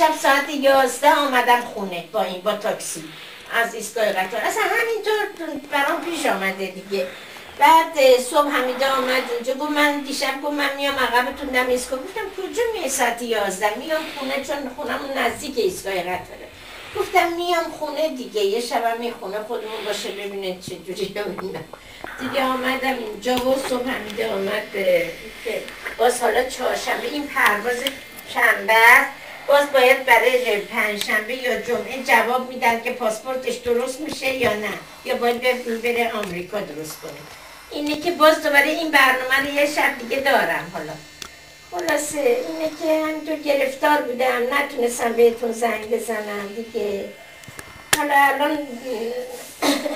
شب ساعت 11 آمدم خونه با تاکسی از ایستگاه قطار. اصلا همینطور برام پیش آمده دیگه. بعد صبح حمیده آمد اینجا گفت من دیشب گفت من میام عقبتون دم ایستگاه. گفتم کجا میای ساعت 11؟ میام خونه چون خونمون نزدیک ایستگاه قطاره. گفتم میام خونه دیگه، یه شبم می خونه خودمون باشه ببینه چجوری اینا. دیگه آمدم اینجا و صبح حمیده آمد که باز حالا چهارشنبه این پرواز شنبه باز باید برای پنجشنبه یا جمعه جواب میدن که پاسپورتش درست میشه یا نه، یا باید بره آمریکا درست کنه. اینه که باز دوباره این برنامه رو یه شب دیگه دارم. حالا خلاصه اینه که همینطور گرفتار بودم، نتونستم بهتون زنگ بزنم دیگه. حالا الان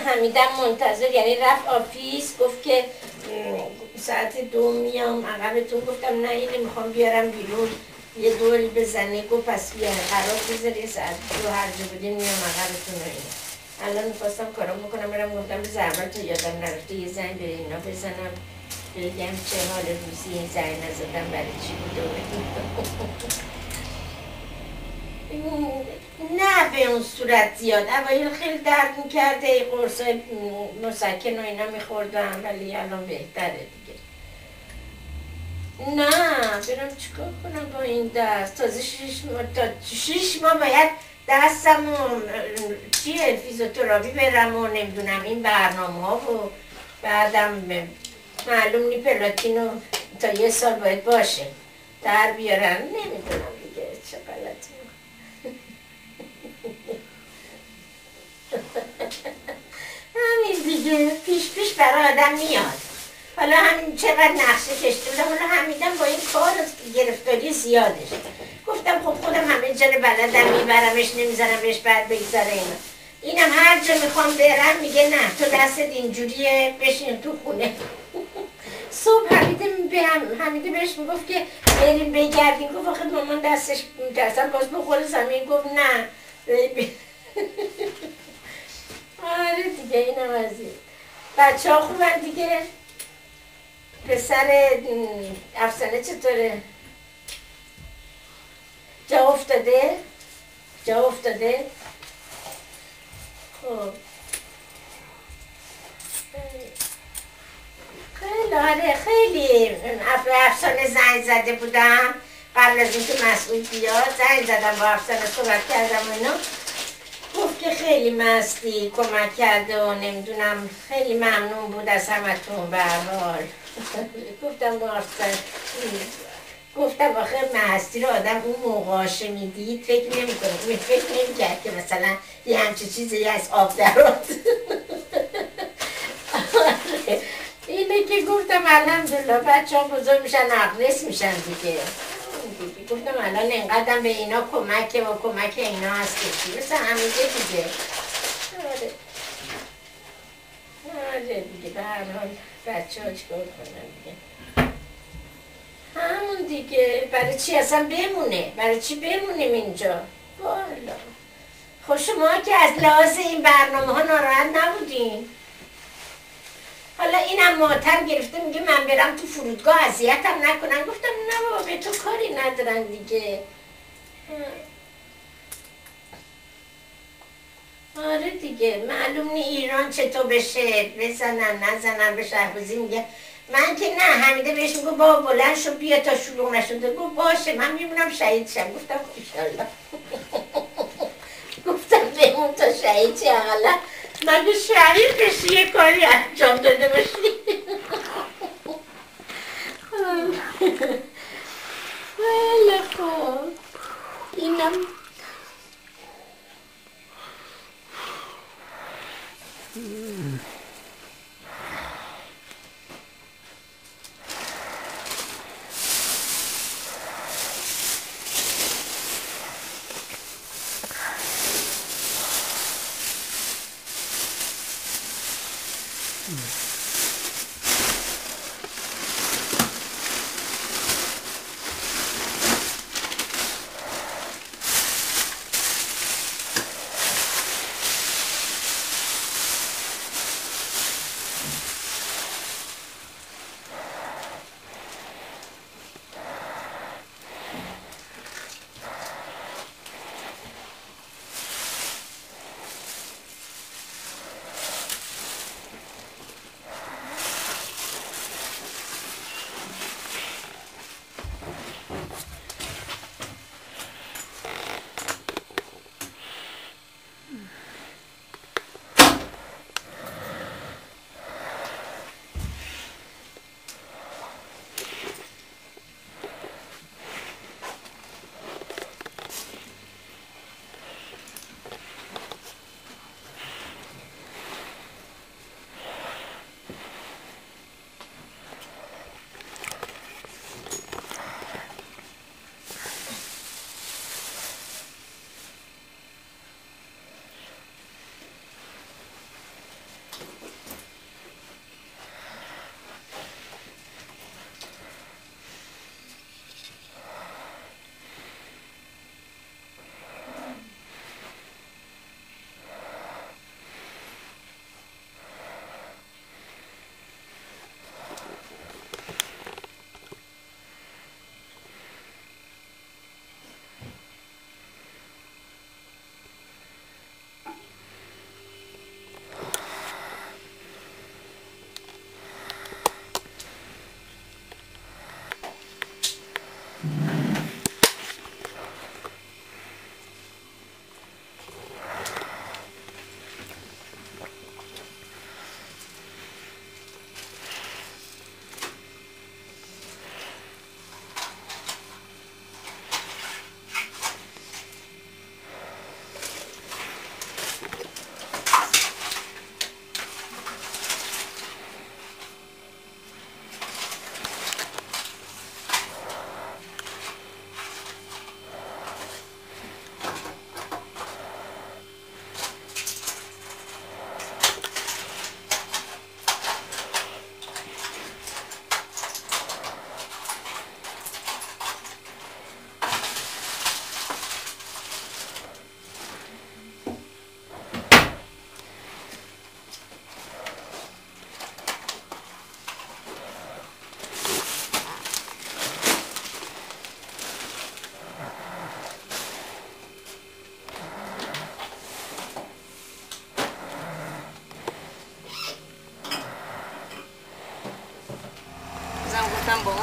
حمیدم منتظر، یعنی رفت آفیس گفت که ساعت 2 میام عقبتون. گفتم نه اینه میخوام بیارم بیرون یه دوری بزنه. گفت پس بیا قرار بذاری ساعت 2 هر جا بودیم میام عقبتون رو اینه. الان میخواستم کارم بکنم برم، گفتم بذار اول تا یادم نرفته یه زنگ به اینا بزنم بگم چه حال روزی این زنگ نزدم برای چی بوده. نه به اون صورت زیاد، اوایل خیلی درد میکرده، قرصای مسکن و اینا میخوردم ولی الان بهتره دیگه. نه برم چیکار کنم با این دست؟ تازه 6 ماه باید دستم و چیه فیزیوتراپی برم و نمیدونم این برنامه ها و بعدم معلوم نی پلاتینو تا 1 سال باید باشه در بیارن. نمیدونم دیگه چه غلطی. همین دیگه پیش برای آدم میاد. حالا همین چقدر نقشه کشته بودم، حالا همیدم با این کار گرفتاری زیادش. گفتم خب خودم همه جا رو بلدم، میبرمش نمیزنمش بعد بگذاره اینا. اینم هر جا میخوام برم میگه نه تو دستت اینجوریه بشین تو خونه. صبح حمیده بهش میگفت که بریم بگردیم. گفت آخه مامان دستش میترسم باز بخوره زمین. گفت نه آره دیگه اینم از این. بچه ها خوبن دیگه؟ پسر افسانه چطوره؟ جا افتاده؟ خب خیلی آره خیلی افسانه زنگ زده بودم قبل از اینکه مسعود بیاد. زنگ زدم با افسانه صحبت کردم و اینا. گفت که خیلی مستی کمک کرده و نمیدونم خیلی ممنون بود از همتون به هر حال. گفتم آخه مستی رو آدم اون موقعاشه میدید فکر نمی‌کرد که مثلا یه همچه چیزی از آب درات. اینه که گفتم الحمدلله بچه ها بزرگ میشن اقلس میشن دیگه. گفتم الان اینقدر به اینا کمک اینا هست که مثل همیشه دیگه. آره دیگه به هر حال بچه ها چیکار کنن دیگه. همون دیگه برای چی اصلا بمونه؟ برای چی بمونیم اینجا؟ والا خب شما که از لحاظ این برنامه ها ناراحت نبودین. حالا اینم ماتم گرفته میگه من برم تو فرودگاه اذیتم نکنن. گفتم نه بابا به تو کاری ندارن دیگه. آره دیگه معلوم نی ایران چطور بشه، بزنن نزنن به شهبازی. میگه من که نه حمیده بهش میگه بابا بلند شو بیا تا شلوغ نشده. گفت باشه من میمونم شهید شم. گفتم ایشالله. گفتم بمون تا شهید چه اقلا مگه شهید بشی یه کاری انجام داده باشی. خیلی خوب اینم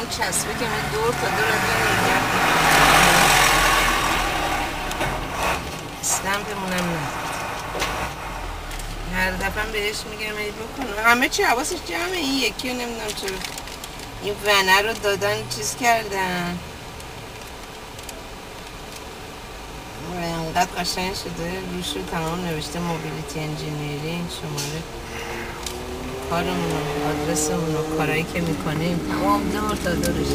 اون چسبه که من دور تا دور از نمیگم استمپمونم نه هر دفعه بهش میگم ای بکن همه چی حواسش جمعه این یکی رو نمیدونم چرا این ونه رو دادن چیز کردن اینقدر قشنگ شده روش رو تمام نوشته موبیلیتی انجینیرینگ شماره کارمون آدرسمون و کارهایی که میکنیم تمام دور تا دورش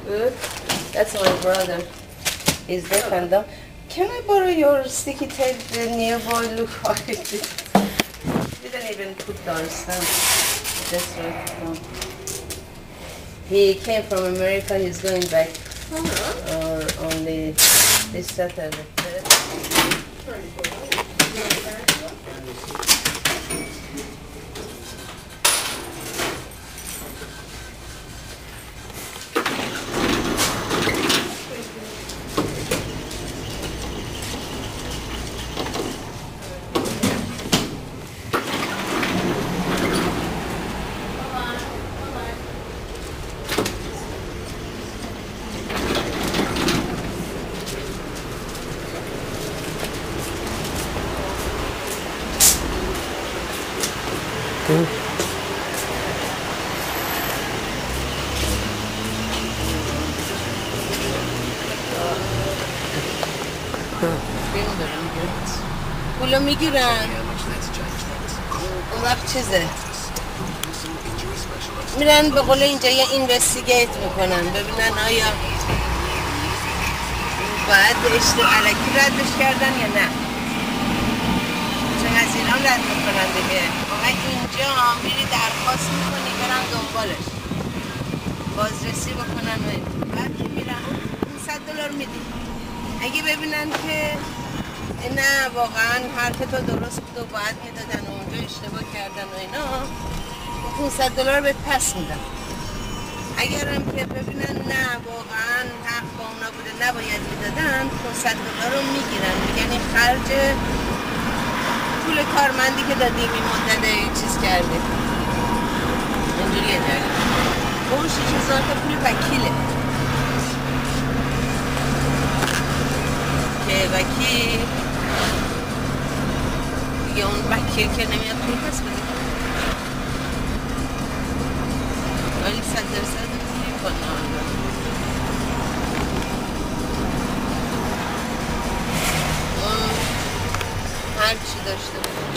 Good. That's my brother. He's deaf and dumb. Can I borrow your sticky tape? The new boy look how it is. Didn't even put down stamp. Just right down. He came from America. He's going back. Or only this Saturday. پولو میگیرن اون وقت چیزه میرن به قول اینجا یه اینوستیگیت میکنن ببینن آیا باید علکی ردش کردن یا نه چون از ایران رد میکنن دیگه آقا اینجا میری درخواست میکنی برن دنبالش بازرسی بکنن بعد که میرن $100 میدی اگه ببینن که نه واقعا حرف تو درست بود و باید میدادن و اونجا اشتباه کردن و اینا $500 بهت پس میدن اگرم که ببینن نه واقعا حق با اونا بوده نباید میدادن $500 رو میگیرن میگن این خرج پول کارمندی که دادی این مدت چیز کردی اینجوریه داری اون 6000 تا پول وکیله که وکیل دیگه اون وکیل که نمیاد پول پس بده ولی 100% میکنه هر چی داشته باشه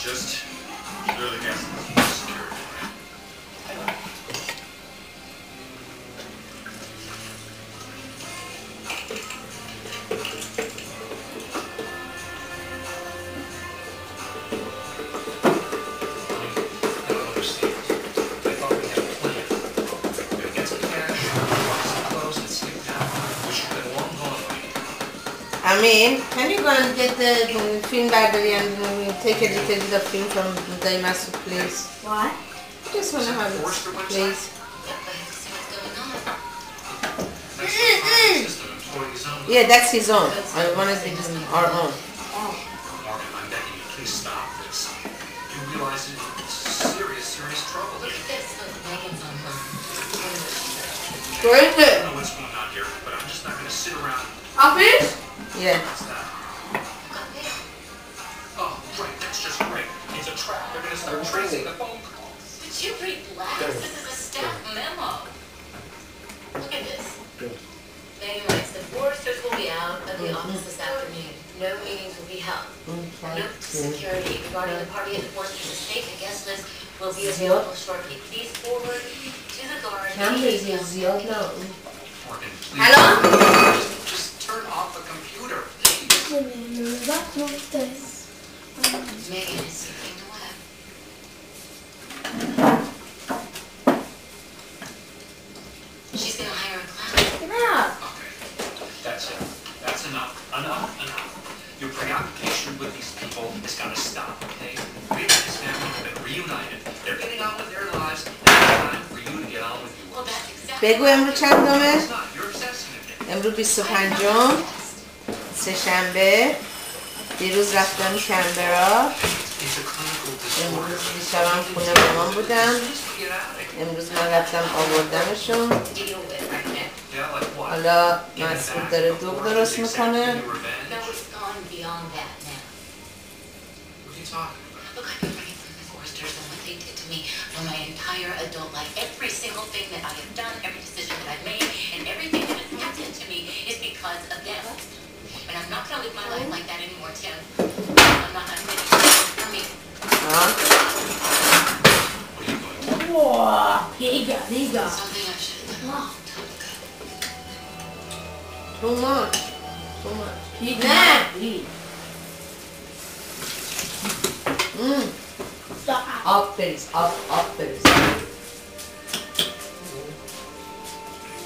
Just clear the gas. Secure. I mean, can you go and get the film battery and take a little bit of film from Daimasu, please? Why? I just want to have it, please. Yeah, that's his own. I want to take our own. Morgan, I'm begging you, please stop this. You realize it's serious trouble. Look at this. Look, Megan's online. Where is I it? don't know what's going on here, but I'm just not going to sit around. Office? Yeah. What's that? Oh, right, that's just great. It's a trap. They're going to start tracing the phone calls. Did you relax? This is a staff memo. Look at this. Megan writes, the foresters will be out of the office this afternoon. No meetings will be held. Note to security regarding the party at the foresters estate. The guest list will be available shortly. Please forward to the guard. Morgan, please. Hello? Just turn off the computer. Megan is surfing the web. She's gonna hire a clown. Okay, that's it. That's enough. Enough. Your preoccupation with these people has got to stop, okay? We and his family have been reunited. They're getting on with their lives, and it's time for you to get on with Well, yours. that's exactly بگو امروز چندمه؟ It's not. You're obsessing again. امروز 25م سه‌شنبه. دیروز رفتم کمبرا. It's a clinical امروز disorder. دیشبم خونه مامان بودم. Just get out of here. امروز من رفتم آوردمشون. deal with right now. Yeah, like what? حالا مسعود داره دوغ درست میکنه. No, it's gone beyond that now. What are you talking about? Look, I've been running from the foresters and what they did to me for my entire adult life. Every single thing that I have done, every decision that I've made, and everything that has happened to me is because of them. And I'm not going to live my life like that anymore, Tim. I'm not going to live for me. ها؟ What are you going to do? Whoa. Here you go. Something I should have done a long time ago. Too much. Too much. You Nah. can eat. Stop. Aferin, aferin.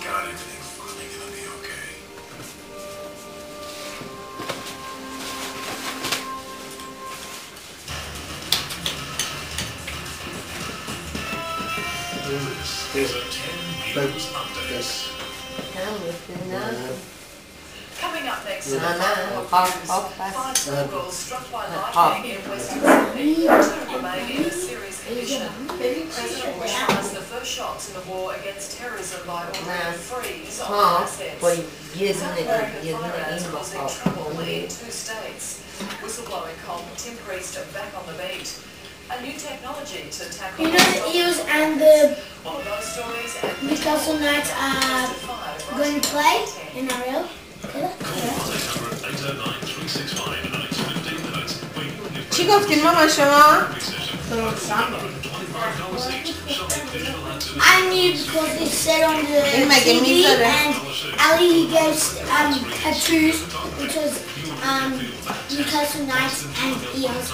God, everything's finally gonna be okay. There's a 10 news update. Coming up next, Half. 5 schools struck by lightning in Western Sydney. 2 remain in a serious condition. President Bush fires the first shots in the war against terrorism by ordering a freeze on assets. با یه South دونه American fire ants این causing trouble in 2 states. Whistleblowing called Tim Priest back on the beat. A new technology to tackle... You know the Eels and the All of those stories and Newcastle Knights are going to play in Ariel. چی گفتین مامان شما؟ I knew because it said on the این مگه TV میذاره؟ and Ali he gave tattoos which was Newcastle Knights and Eels.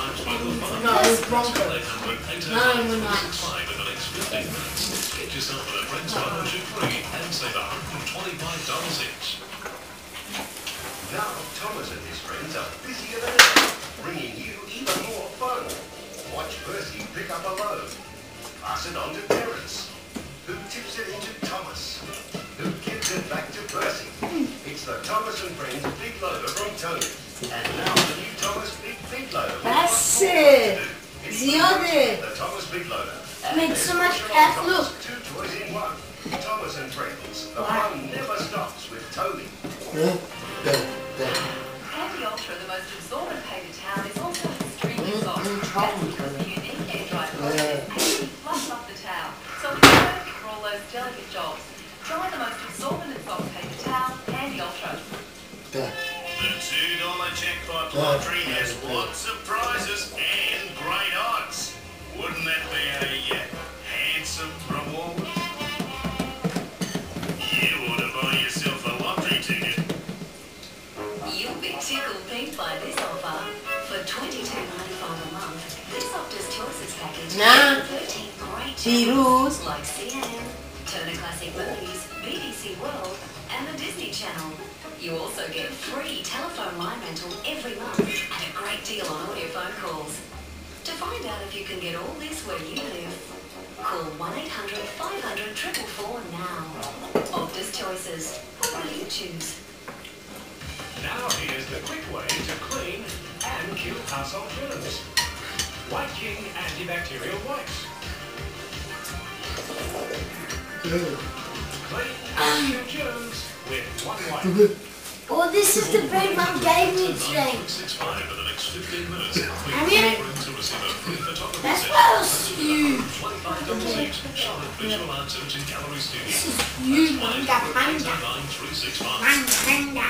No, it was Broncos. No, we're not. Get yourself at a friend's partnership free and save $125 each. Now, Thomas and his friends are busier than ever, bringing you even more fun. Watch Percy pick up a load. Pass it on to Terence, who tips it into Thomas, who gives it back to Percy. It's the Thomas and Friends Big Loader from Tony. And now the new Thomas Big Loader. That's it. زیاده. The Thomas Big Loader. Makes so much Thomas, F look. 2 toys in 1. Thomas and Friends. The fun never stops with Tony. Andy Ultra, the most absorbent paint in town, is also extremely soft. That's because the unique air dry process actually flushes off the towel. So it's perfect for all those delicate jobs. Try the most absorbent and soft paper towel, Andy Ultra. The $2 jackpot lottery has lots of prizes and great odds. Wouldn't that be a handsome reward? You ought to buy yourself a lottery ticket. You'll be tickled pink by this offer. For $22.95 a month, this Optus Choices package Nah. has 13 great دیروز channels like CNN, Turner Classic Movies, BBC BBC World and the Disney Channel. You also get free telephone line rental every month and a great deal on audio phone calls. To find out if you can get all this where you live, call 1-800-500-444 now. Optus Choices. What will you choose? Now here's the quick way to clean and kill household germs. White King antibacterial wipes. Clean and kill germs with one wipe. Oh, this is the bread Mum gave me today. That smells huge. This is huge, Manga Panda. Panda.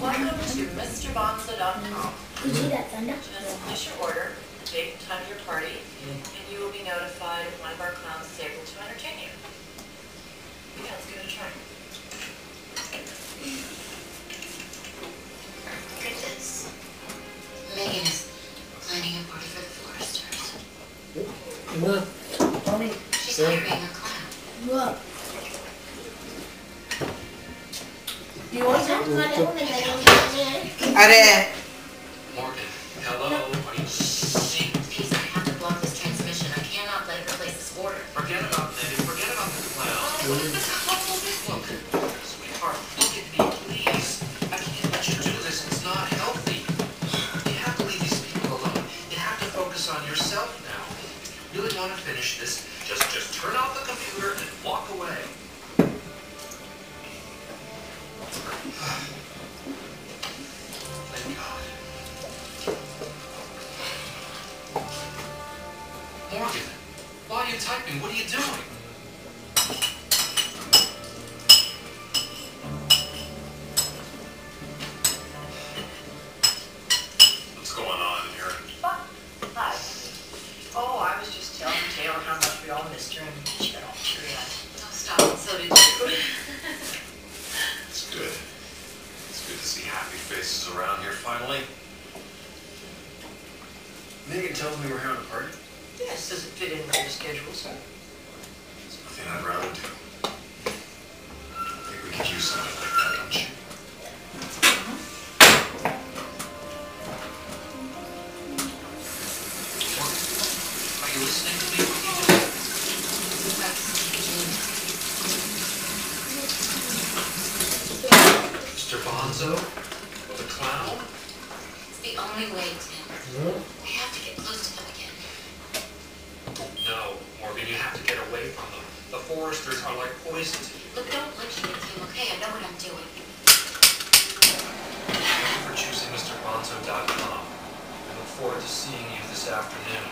Welcome to MrBonzo.com. You see that, Thunder? Just place your order, date and time of your party, and you will be notified if one of our clowns is able to entertain you. Yeah, let's give it a try. Look at this. Megan is planning a party for the Foresters. She's hiring a clown. Look. You want some? Morgan, hello. Are you sick? Please, I have to block this transmission. I cannot let her place this order. Forget about Megan. Forget about the clown. Look, sweetheart, look at me, please. I can't let you do this. It's not healthy. You have to leave these people alone. You have to focus on yourself now. If you really want to finish this, just turn off the computer and walk away. Thank God. Morgan, why are you typing? What are you doing? What's going on here? Hi. Oh, I was just telling Taylor how much we all missed her and she got all teary-eyed. Don't stop. So did you. It's good. It's good to see happy faces around here finally. Megan told me we're having a party. Yes, does it fit in with your schedule, sir? There's nothing I'd rather do. I think we could use something like that, don't you? Morgan, are you listening to me? What are you doing? Mr. Bonzo? The clown? It's the only way, Tim. I have to get close to them again. No, Morgan, you have to get away from them. The Foresters are like poison to you. Look, don't lecture me, Tim, okay? I know what I'm doing. Thank you for choosing MrBonzo.com. I look forward to seeing you this afternoon.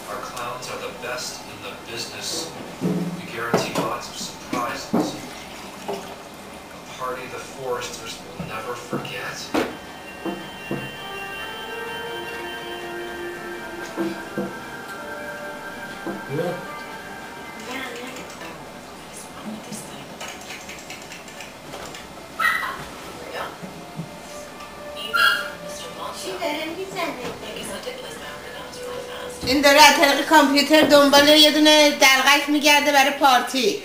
Our clowns are the best in the business. We guarantee lots of surprises. A party the Foresters will never forget. این داره از طریق کامپیوتر دنبال یه دونه دلغک میگرده برای پارتی.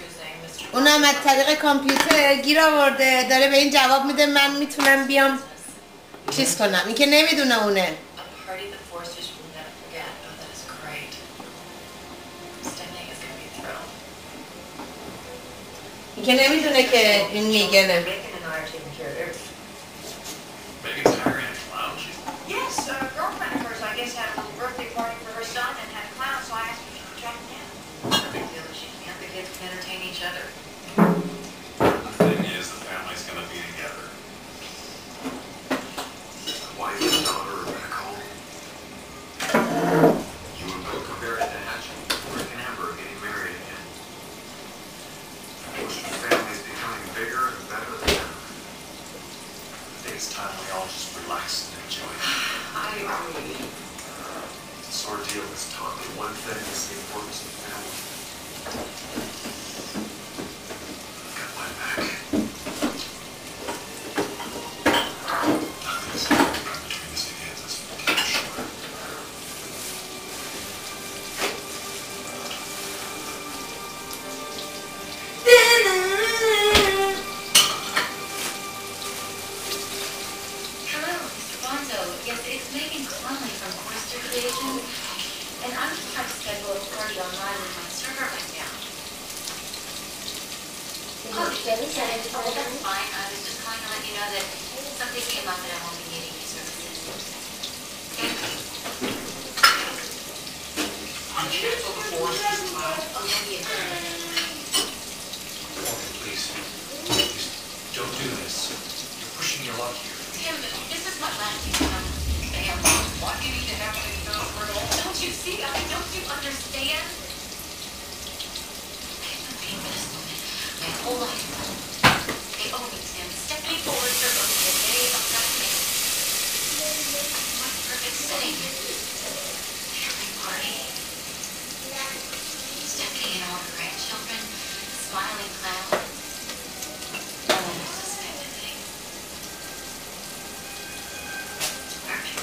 اونم از طریق کامپیوتر گیر آورده داره به این جواب میده من میتونم بیام چیز کنم. این که نمیدونه اونه. این که نمیدونه که این میگنه. Megan's hiring a clown. Yes, a girlfriend of hers, I guess, had a little birthday party for her son and had a clown, so I asked her to track him down. No big deal. She can't. The kids can entertain each other. The thing is, the family's gonna be together. The wife and daughter are back home. You and Bill are buried at the hatchet. Rick and Amber are getting married again. The family's becoming bigger and better than ever. I think it's time we all just relax and enjoy it. I agree. This ordeal has taught me one thing: is the importance of family. I've got my back. Nothing's happening between us again. That's for damn sure. that's fine. I was just calling to let you know that something came up and I won't be needing your services. You cancel the Foresters Cloud? Oh, yeah. Please. Please, don't do this. You're pushing your luck here. Tim, this is my last time. Damn, why do you need to have things done for it all? Don't you see? I mean, don't you understand? I've been waiting for this moment my whole life. They owe me, Tim. Stephanie Forrester owes me a day of reckoning. My perfect setting. Family party. Stephanie and all her grandchildren. Smiling cloud. No one will suspect a thing. Perfect.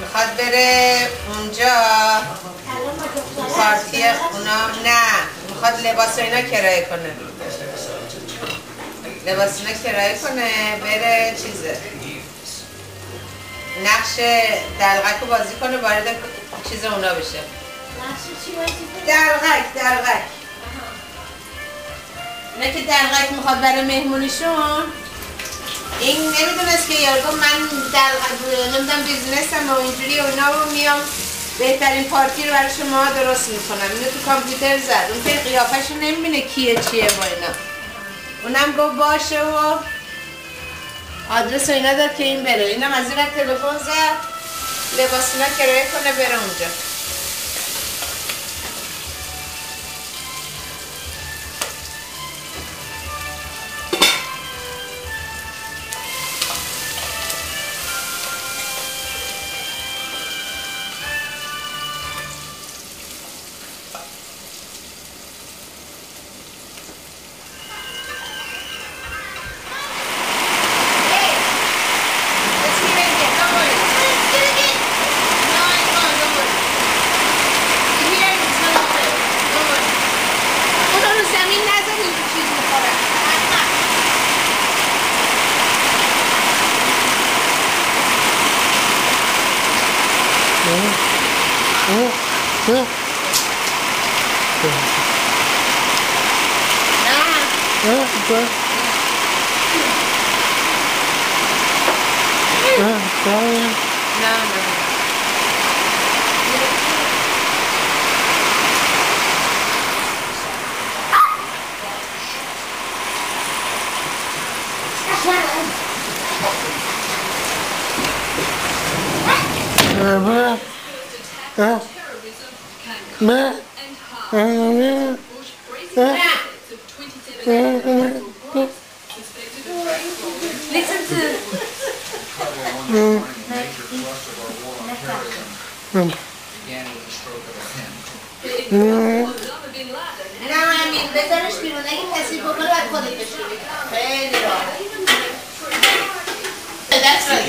میخواد بره اونجا پارتی اونا. نه میخواد لباس و اینا کرایه کنه. لباس اینا کرایه کنه بره چیزه نقش دلغک رو بازی کنه وارد چیز اونا بشه. دلغک نه که دلغک میخواد برای مهمونیشون. این نمیدونست که یارگو من نمیدونم بیزنسم و اینجوری و اینا رو میام بهترین پارتی رو برای شما درست میکنم. اینو تو کامپیوتر زد. اون که قیافش رو نمیبینه کیه چیه با اینا. اونم گفت باشه و آدرس و اینا داد که این بره. اینم از این تلفن زد لباس اینا کرایه کنه بره اونجا.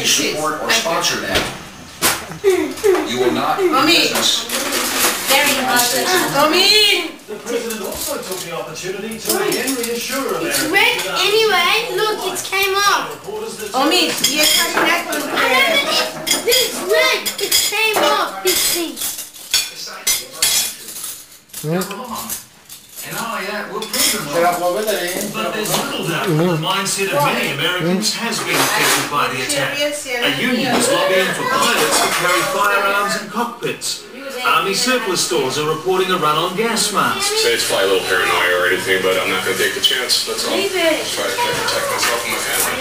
You support or sponsor that. You will not do business. The president also took the opportunity to again reassure Americans. It's red anyway. Look, it came off. Omid, یه کاری نکن. It's red. It came off. This thing. You're wrong. And not only that, we'll prove them wrong. But there's little doubt that the mindset of many Americans has been affected by the attack. A union is lobbying for pilots to carry firearms in cockpits. Army surplus stores are reporting a run on gas masks. Say it's probably a little paranoia or anything, but I'm not going to take the chance, that's all. Just try to protect myself and my family.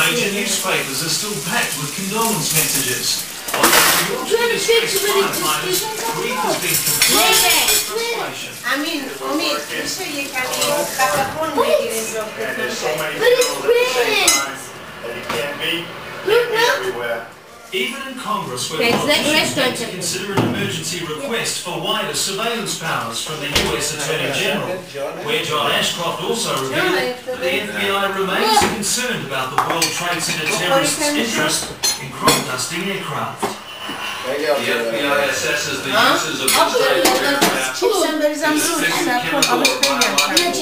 Major newspapers are still packed with condolence messages. On the New York distressed firefighters, grief has been complete. Omid, میشه یه کمی تفاهم بگیریم جفتتون. But it's red. Look, look. Even in Congress, where politicians need to consider an emergency request for wider surveillance powers from the US Attorney General, where John Ashcroft also revealed that the FBI remains concerned about the World Trade Center terrorists' interest in crop-dusting aircraft. The FBI assesses the uses of this type of aircraft. چیپسم بریزم زود.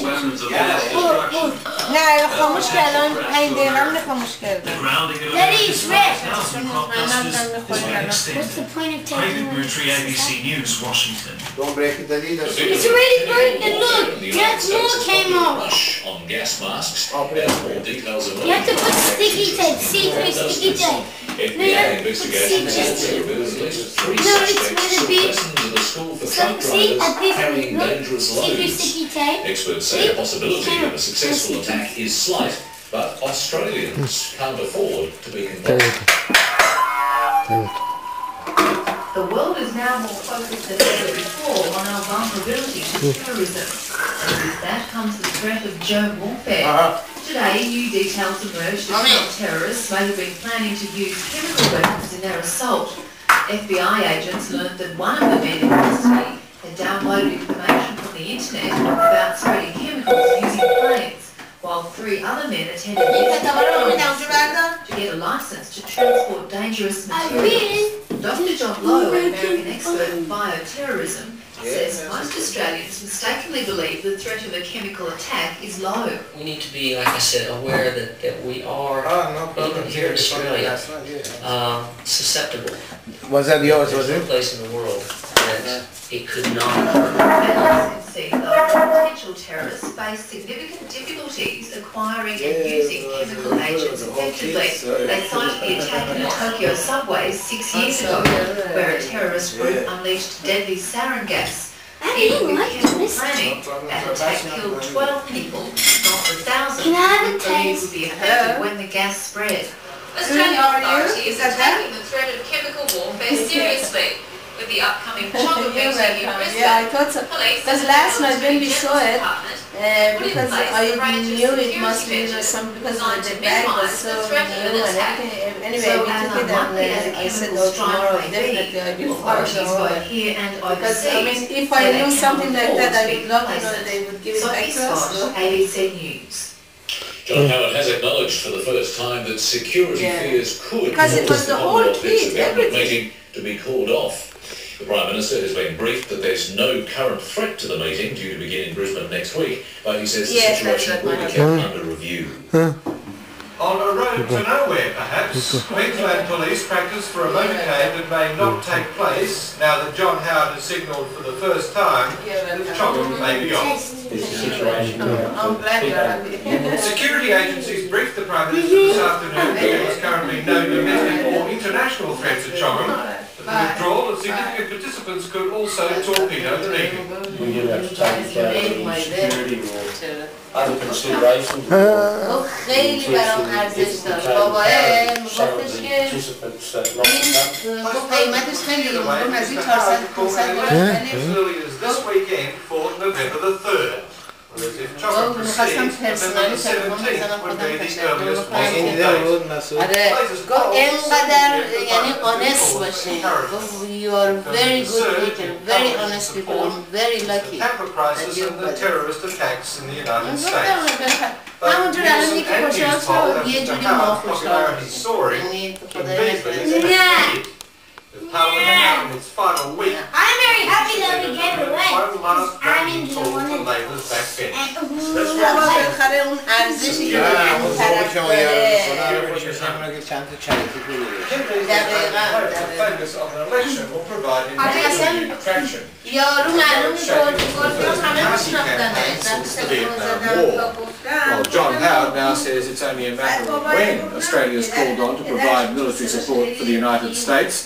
weapons of mass destruction. نه خاموش کردم 5 دقیقه من خاموش The کردم grounding of Daddy, it's red. thousands of crop dusters is being What's the extended. point of Craig taking Moutry, ABC News, Washington. Don't break it, Daddy. It's already broken, look! That's more came off! Rush on gas masks. More details of You have to put sticky tape, see-through sticky tape. FBI investigations also revealed at least 3 No, it's suspects with a took big- lessons at a school for So, truck see, drivers at this carrying look, dangerous see-through loads. sticky tape. Experts say the possibility of a successful attack is slight, but Australians can't afford to be complacent. The world is now more focused than ever before on our vulnerability to terrorism. And with that comes the threat of germ warfare. Today, new details emerged that some terrorists may have been planning to use chemical weapons in their assault. FBI agents learned that one of the men in custody had downloaded information from the internet about spreading chemicals using planes, while 3 other men attended to get a license to transport dangerous materials. Dr. John Lowe, an American expert in bioterrorism, says most Australians mistakenly believe the threat of a chemical attack is low. We need to be, like I said, aware that we are, even here in Australia, susceptible. Was that yours, was There's it? no place in the world that it could not occur. Analysts see though potential terrorists face significant difficulties acquiring and using chemical agents effectively. They cited the attack in a Tokyo subway 6 years ago, where a terrorist group unleashed deadly sarin gas. Even with careful planning, that attack killed 12 people, not the thousands Can I have a who believed taste? would be affected when the gas spread. Australian authorities are taking the threat of chemical warfare seriously. With the upcoming Chonga meeting in Brisbane, Yeah, I thought so. police Because last night when we saw it, because I knew it must be some because the bag was so new and everything. Anyway, we took it and I said, oh, tomorrow definitely I will follow Both here and Because overseas. I mean, if I knew something like that, I would love to know that they would give it back to us. So. ABC News. John Howard has acknowledged for the first time that security fears could Because it was the whole cause kit, the government everything. meeting to be called off. The Prime Minister has been briefed that there's no current threat to the meeting due to begin in Brisbane next week, but he says the situation will be kept under review. On a road to nowhere, perhaps, Queensland Police practice for a motorcade that may not take place now that John Howard has signalled for the first time that Chonga may be off. I'm glad you're happy. Security agencies briefed the Prime Minister this afternoon that there was currently no domestic or international threats at Chonga, but the withdrawal of significant participants could also torpedo the meeting. We do have to take security or other considerations. خیلی برام ارزش داشت بابا میگفتش که این قیمتش خیلی گفتم از این 400 500 As early as this weekend for November the 3rd. Whereas if Chonga proceeds, November the 17th would be the earliest possible date. آره گفت اینقدر یعنی honest باشه گفت you are very good people very honest people I'm very lucky Tampa crisis and the terrorist attacks in the United States. همونجور الان یکی خوشحال شد یه جوری ما خوشحال soaring in With Parliament now in its final week. I'm very happy that we gave it away. One last I'm round into talk one to of Labour's backbench. بالاخره اون ارزشی که این طرف داره چند تا چریتی Focus on an election will provide immediate attraction. یارو معلوم گلفران همه Well, John Howard now says it's only a matter of when Australia is called on to provide military support for the United States.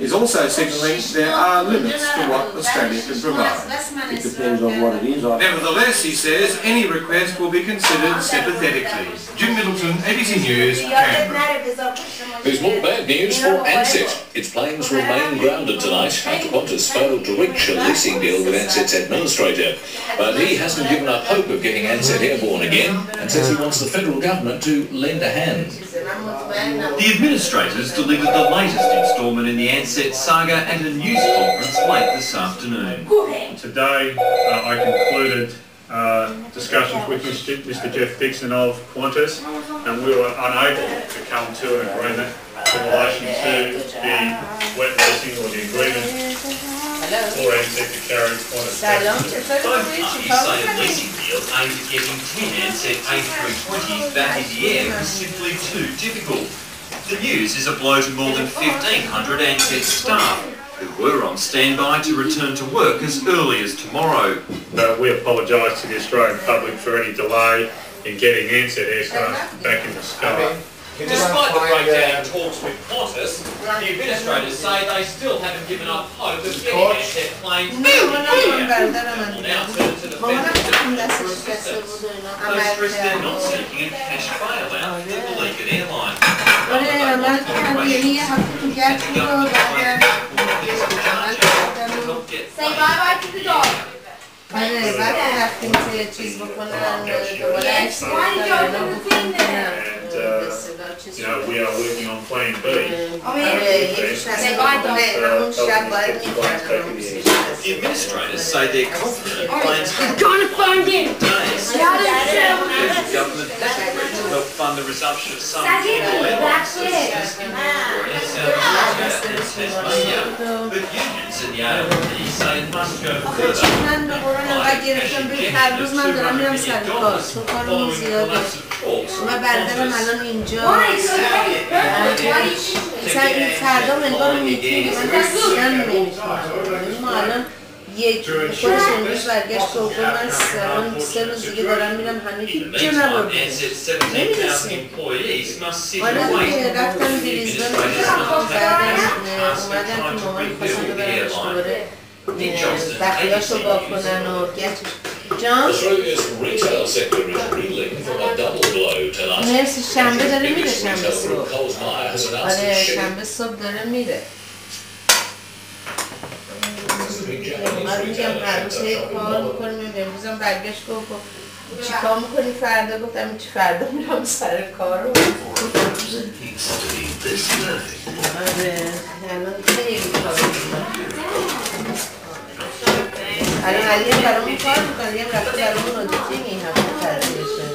He's also signalling there are limits to what Australia can provide. It depends on what it is. Nevertheless, he says, any request will be considered sympathetically. Jim Middleton, ABC News, Canberra. There's more bad news for Ansett. Its planes remain grounded tonight after Qantas failed to reach a leasing deal with Anset's administrator. But he hasn't given up hope of getting Ansett airborne again and says he wants the federal government to lend a hand. The administrators delivered the latest instalment in the Ansett saga at a news conference late this afternoon. Today I concluded discussions with Mr Jeff Dixon of Qantas, and we were unable to come to an agreement in relation to the wet leasing or the agreement for Ansett to carry Qantas. Both parties say a leasing deal complained that getting 10 handset A320s back in the air was simply too difficult. The news is a blow to more than 1,500 handset staff who were on standby to return to work as early as tomorrow. We apologise to the Australian public for any delay in getting handset aircraft back in the sky. Despite the breakdown in talks with Qantas, the administrators say they still haven't given up hope of getting handset planes back in the air. We'll now turn to the federal government for assistance. They stress they're not seeking a cash bailout for the beleaguered airline. Say bye-bye to the dog. آره بعد رفتیم که چیز بکنن دوباره عکس گرفتن اینا بکنن You know, we are working on Plan B. آره یکیش نصیب کنه همون شب باید میکنن The administrators say they're confident planes will Gonna find him. the government has agreed to help fund the resumption of some small airline services in Victoria, South Australia and Tasmania. But unions in the ALP say it must go further. من به قرآن انقدر گرفتم روی هر روز من دارم میرم سر کار تو کارمون زیاده و برادرم الان اینجاست مثلا این فردا منگاه میتینگ من اصلا نمیتونم ما الان خودش امروز برگشت تو من الان 3 روز دیگه دارم میرم همه هیچ جا نبرده نمیرسیم حالا دیگه رفتم بریزبن بعدم اومدم که مامان خواستم ببرمش دوباره دخیلاشو با کنن و گچش جان مرسی شنبه داره میره شنبه صبح آره شنبه صبح داره میره من میگم هر روز کار میکنیم امروزم برگشت گفت چی کار میکنی فردا گفتم چی فردا میرم سر کار رو آره الان خیلی کار میکنم الان علی هم برامون کار میکنه علی هم رفته برامون آدیتینگ این هفته تعطیلشه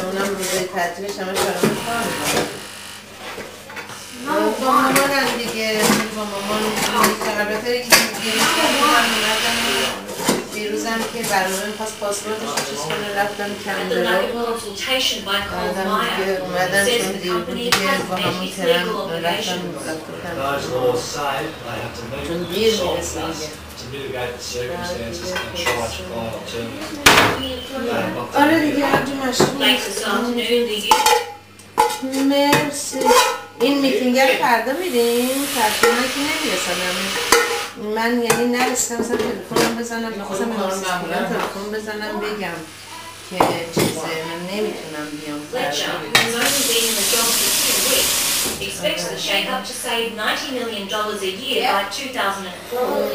اونم روزای تعطیلش همش برامون کار میکنه با مامانم دیگه با مامان البته دیروزم که برنامه می‌خواست پاسپورتش رو چیز کنه رفتم کندرا و بعدم دیگه اومدم چون دیگه با همون ترم رفتم چون دیر میرسه آره دیگه هرچی مشغول مرسی این میتینگ رو فردا میریم فردا من که نمیرسم من یعنی نرسیدم مثلا تلفنم بزنم میخواستم تلفن بزنم بگم که چیزه من نمیتونم بیام Expects the shake-up to save $90 million a year by 2004.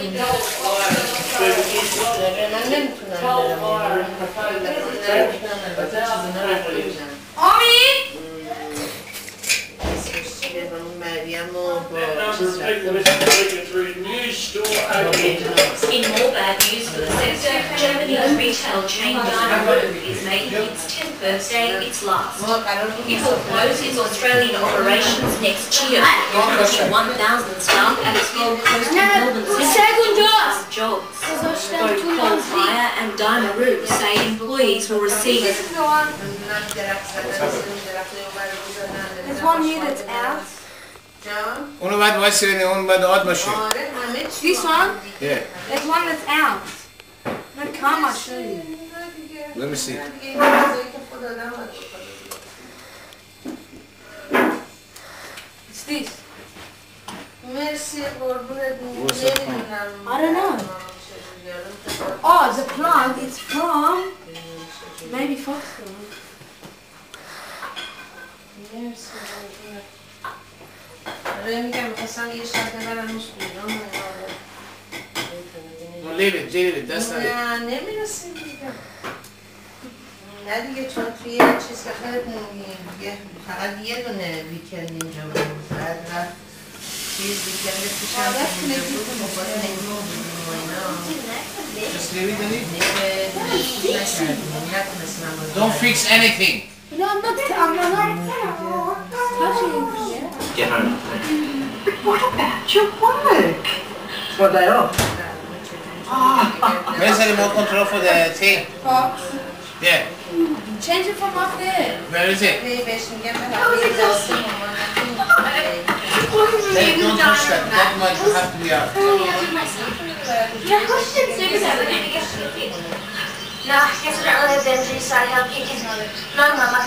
مریم و با چیز In more bad news for the sector, Germany's retail chain Dynamo is making its 10th birthday its last. It will close its Australian operations next year, costing 1,000 staff at its Gold Coast and Melbourne centre jobs. Both Coles Myer and Dynamo say employees will receive There's one here that's out. اونو بعد واسه ببینه اون بعد آد باشه. This one? Yeah. There's one that's out. No, come, I'll show you. Let me see. It's this. I don't know. Oh, the plant is from maybe Foxconn. آره میگم میخواستم یه شب ببرمش بیرون Leave it, دست نده. نه نمیرسیم دیگه نه دیگه چون توی چیز که خیلی فقط یه دونه ویکند اینجا بود بعد رفت چیز ویکند پیشم اینجا بود مخواست نگمه بودیم و اینا Just leave it, Danny. نتونستم Don't fix anything. No, I'm not touching it. Get home. What about your work? What day off? Where's the remote control for the thing? Fox. Yeah. Change it from up there. Where is it? That was exhausting. Hey, don't touch that. That might have to be out. Yeah, what's the biggest ever? No, I guess I don't live there, so I help you. No, Mama.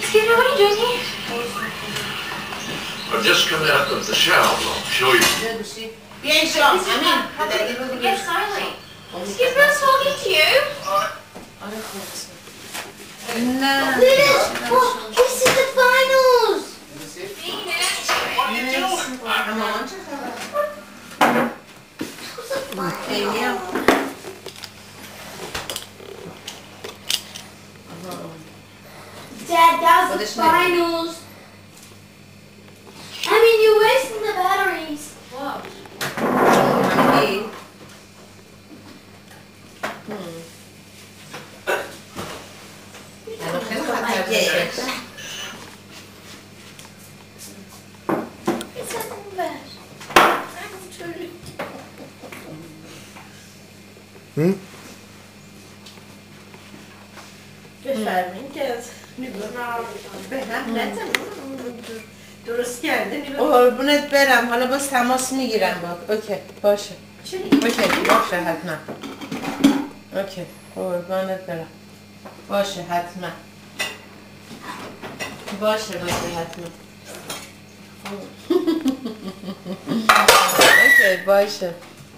Excuse me, what are you doing here? I've just come out of the shower. I'll show you. Yes, silently. Excuse me, I was talking to you. No. Look, this is the finals. What are you doing? I'm on. Dad, that was the finals. I mean, you're wasting the batteries. What? بفرمین که از میگونم به هم نتم درست کرده قربونت برم حالا باز تماس میگیرم با اوکی باشه اوکی باشه حتما اوکی قربونت برم باشه حتما باشه حتما اوکی باشه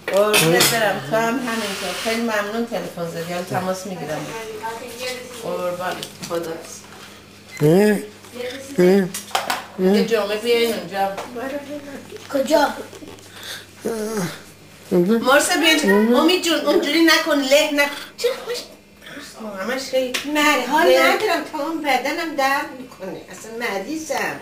قربونت برم تو هم همینطور خیلی ممنون تلفن زدی حالا تماس میگیرم قربان خدا یه جامعه بیاین اونجا کجا؟ مرسا بیاین امید جون اونجوری نکن له نکن چرا خوش همش خیلی من حال ندارم تمام بدنم درد میکنه اصلا مریضم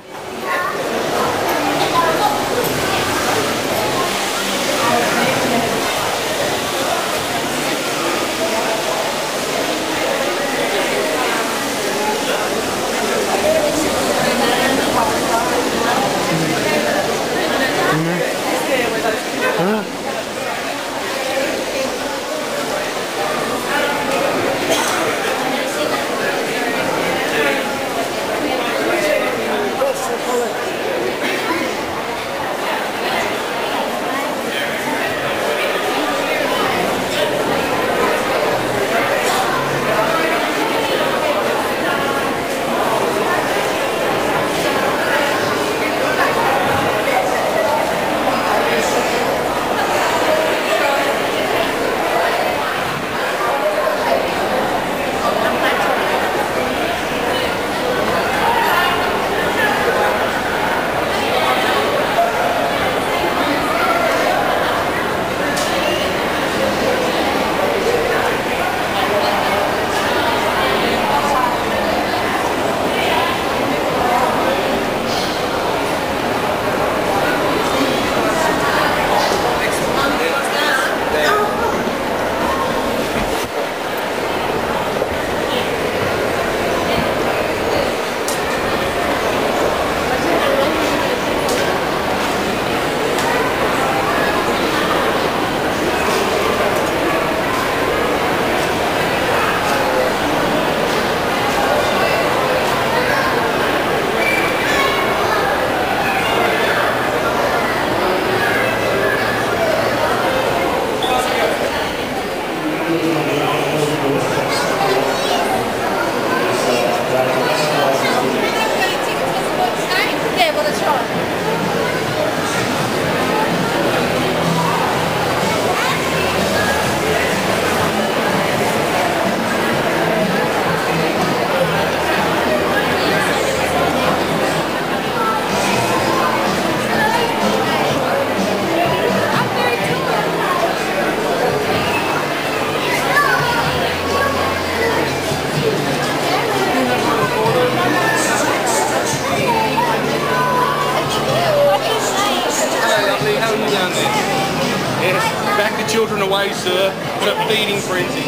children away, sir, in a feeding frenzy.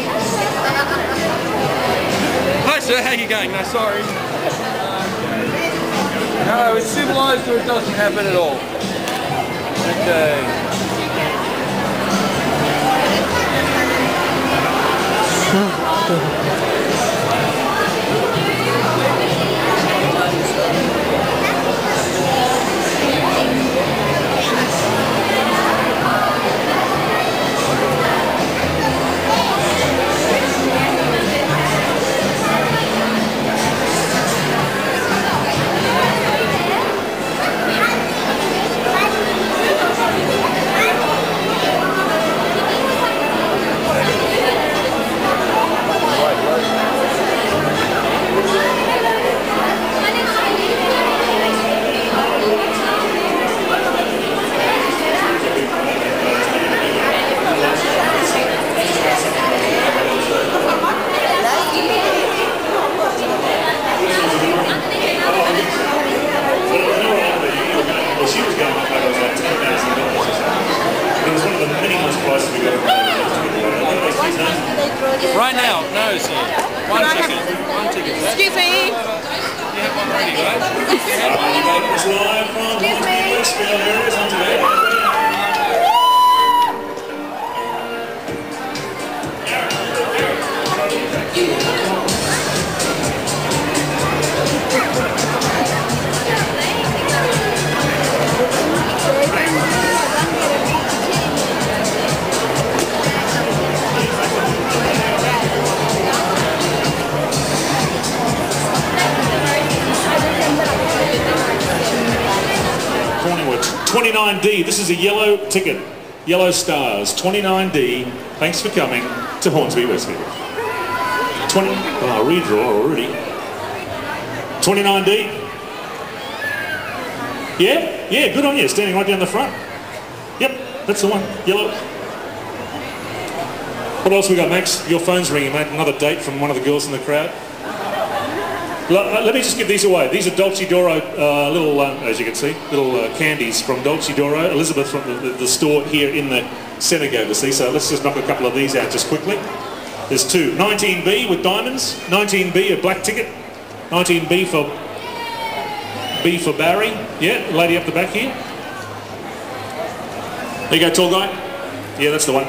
Hi, sir, how you going? No, sorry. No, it's civilised or it doesn't happen at all. Okay. Right now, no, sir. One ticket. One ticket. Excuse me. You have one ready, right? Cornwall, 29D, this is a yellow ticket, yellow stars, 29D, thanks for coming to Hornsby, Westfield. Redraw already. 29D? Yeah? Yeah, good on you, standing right down the front. Yep, that's the one, yellow. What else we got, Max? Your phone's ringing, mate, another date from one of the girls in the crowd. Let me just give these away. These are Dolce Doro, little, as you can see, little candies from Dolce Doro. Elizabeth from the store here in the centre gave us these, so let's just knock a couple of these out just quickly. There's two. 19B with diamonds. 19B, a black ticket. 19B for Barry. Yeah, lady up the back here. There you go, tall guy. Yeah, that's the one.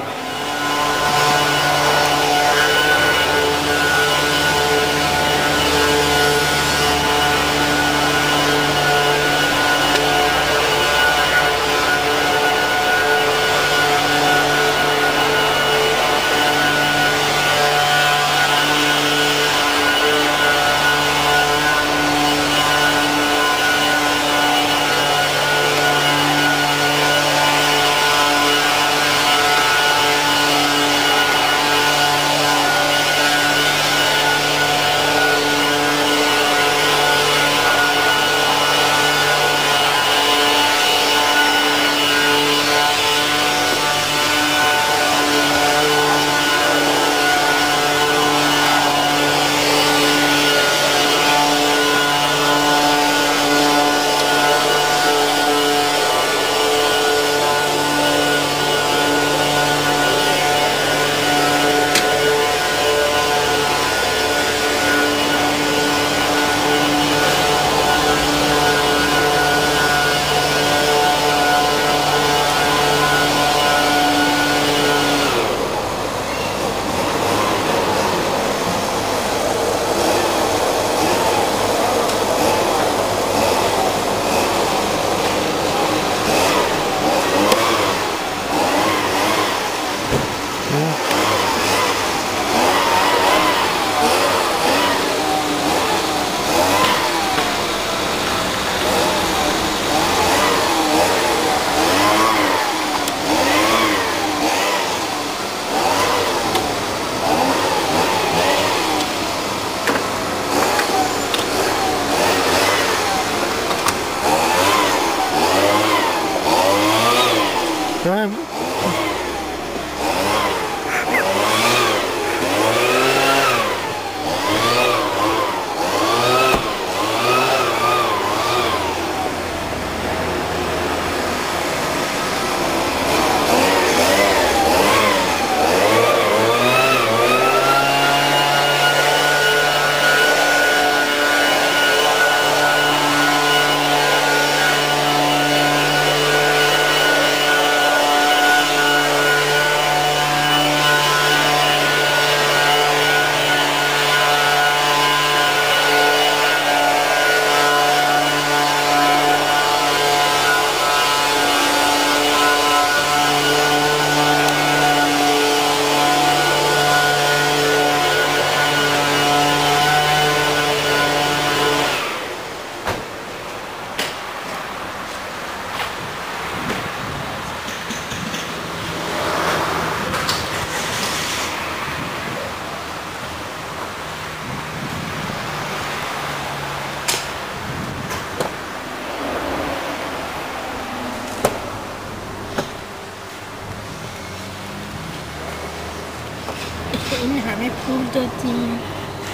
این همه پول دادیم،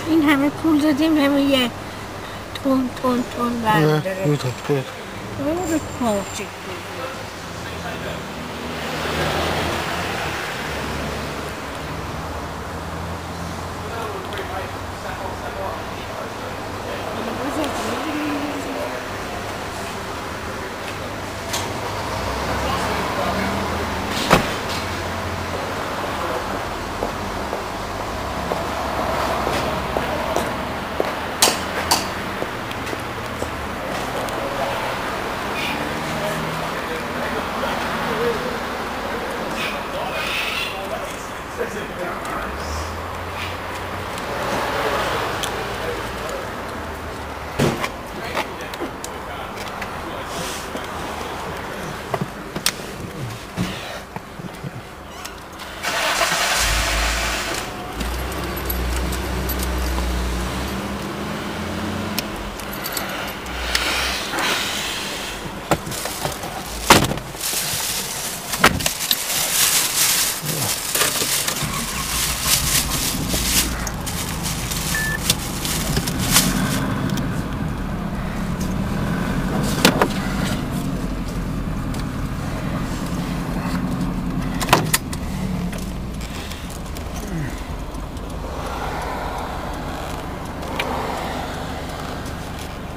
این همه پول دادیم همه یه تون برداره. آره پاچه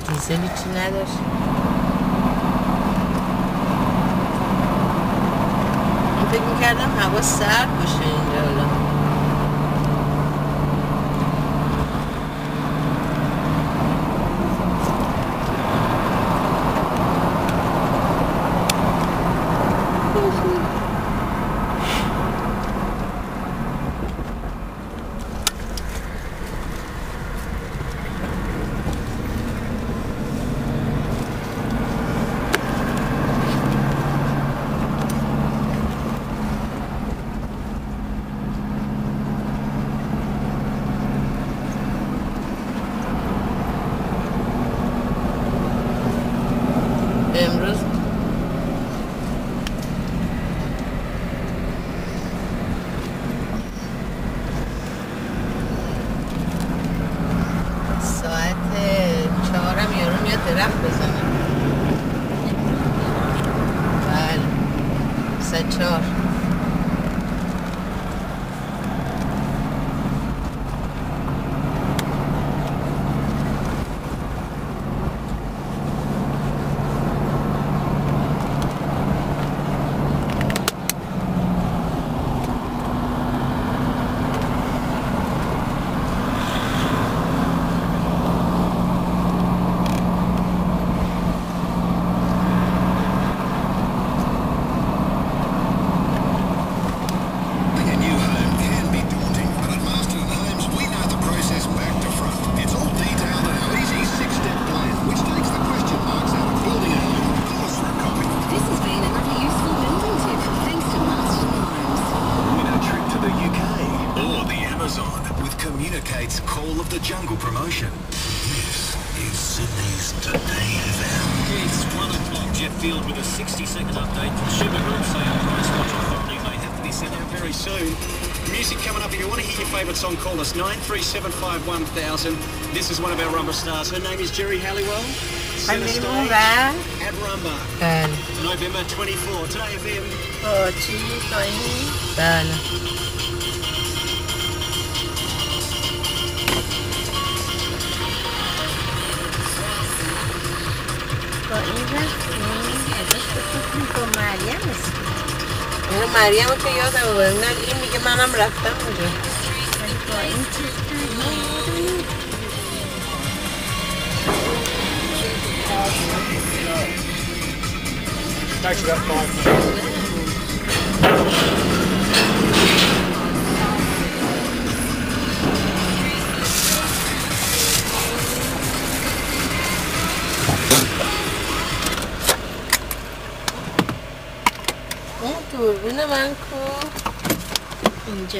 دیزلی چی نداشت؟ من فکر میکردم هوا سرد باشه اینجا حالا. امروز ساعت 4 یارو میاد درخت بزنه. بله ساعت 4. Communicates Call of the Jungle promotion. This is Sydney's Today FM. It's 1 o'clock. Jeff Field with a 60-second update from Sugar Group saying Price Watch Authority may have to be sent out very soon. Music coming up. If you want to hear your favourite song, call us 9375 1000. This is one of our Rumba stars. Her name is Jerry Halliwell. Centre stage at Rumba. November 24. Today FM. با این ازش بکنیم با مریم است. اینو مریم که یادم بود. نه این میگه منم رفتم اونجا. ولی با این Takes about 5 minutes. دوربین من کو اینجا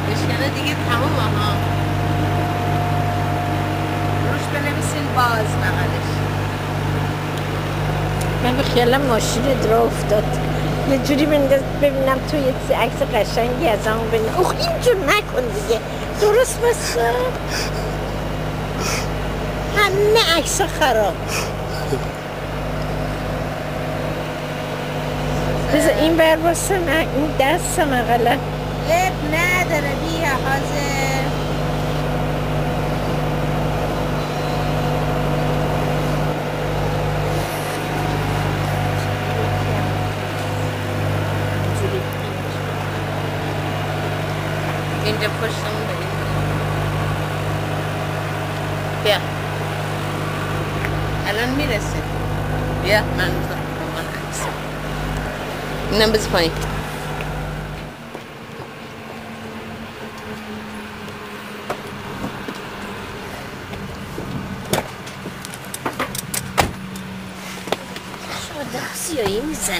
بشکنه دیگه تمومه ها. روش بنویسین باز بغلش. من به خیالم ماشین را افتاد. یه جوری ببینم تو یه عکس قشنگی از همون ببینم. اوه اینجور نکن دیگه. درست بسه. همه عکس خراب. بذار این بر باسه من این دستم اقلا لب نداره بیا حاضر. اینجا پشتمون بریم. بیا الان میرسه. بیا من عکس اینم بز پایین. شما سیایی میزنه.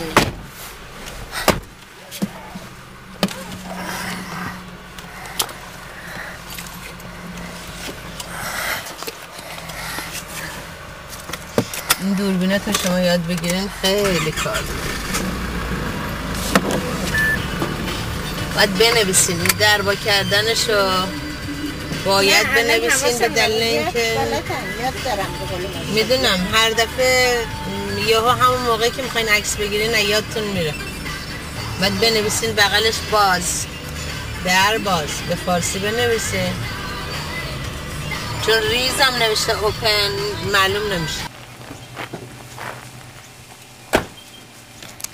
این دوربینه تا شما یاد بگیرین خیلی کار داره. باید بنویسین این دربا کردنشو باید بنویسین به دلیل اینکه میدونم هر دفعه یهو همون موقعی که میخواین عکس بگیرین یادتون میره. باید بنویسین بغلش باز، در باز به فارسی بنویسین چون ریزم نوشته اوپن معلوم نمیشه.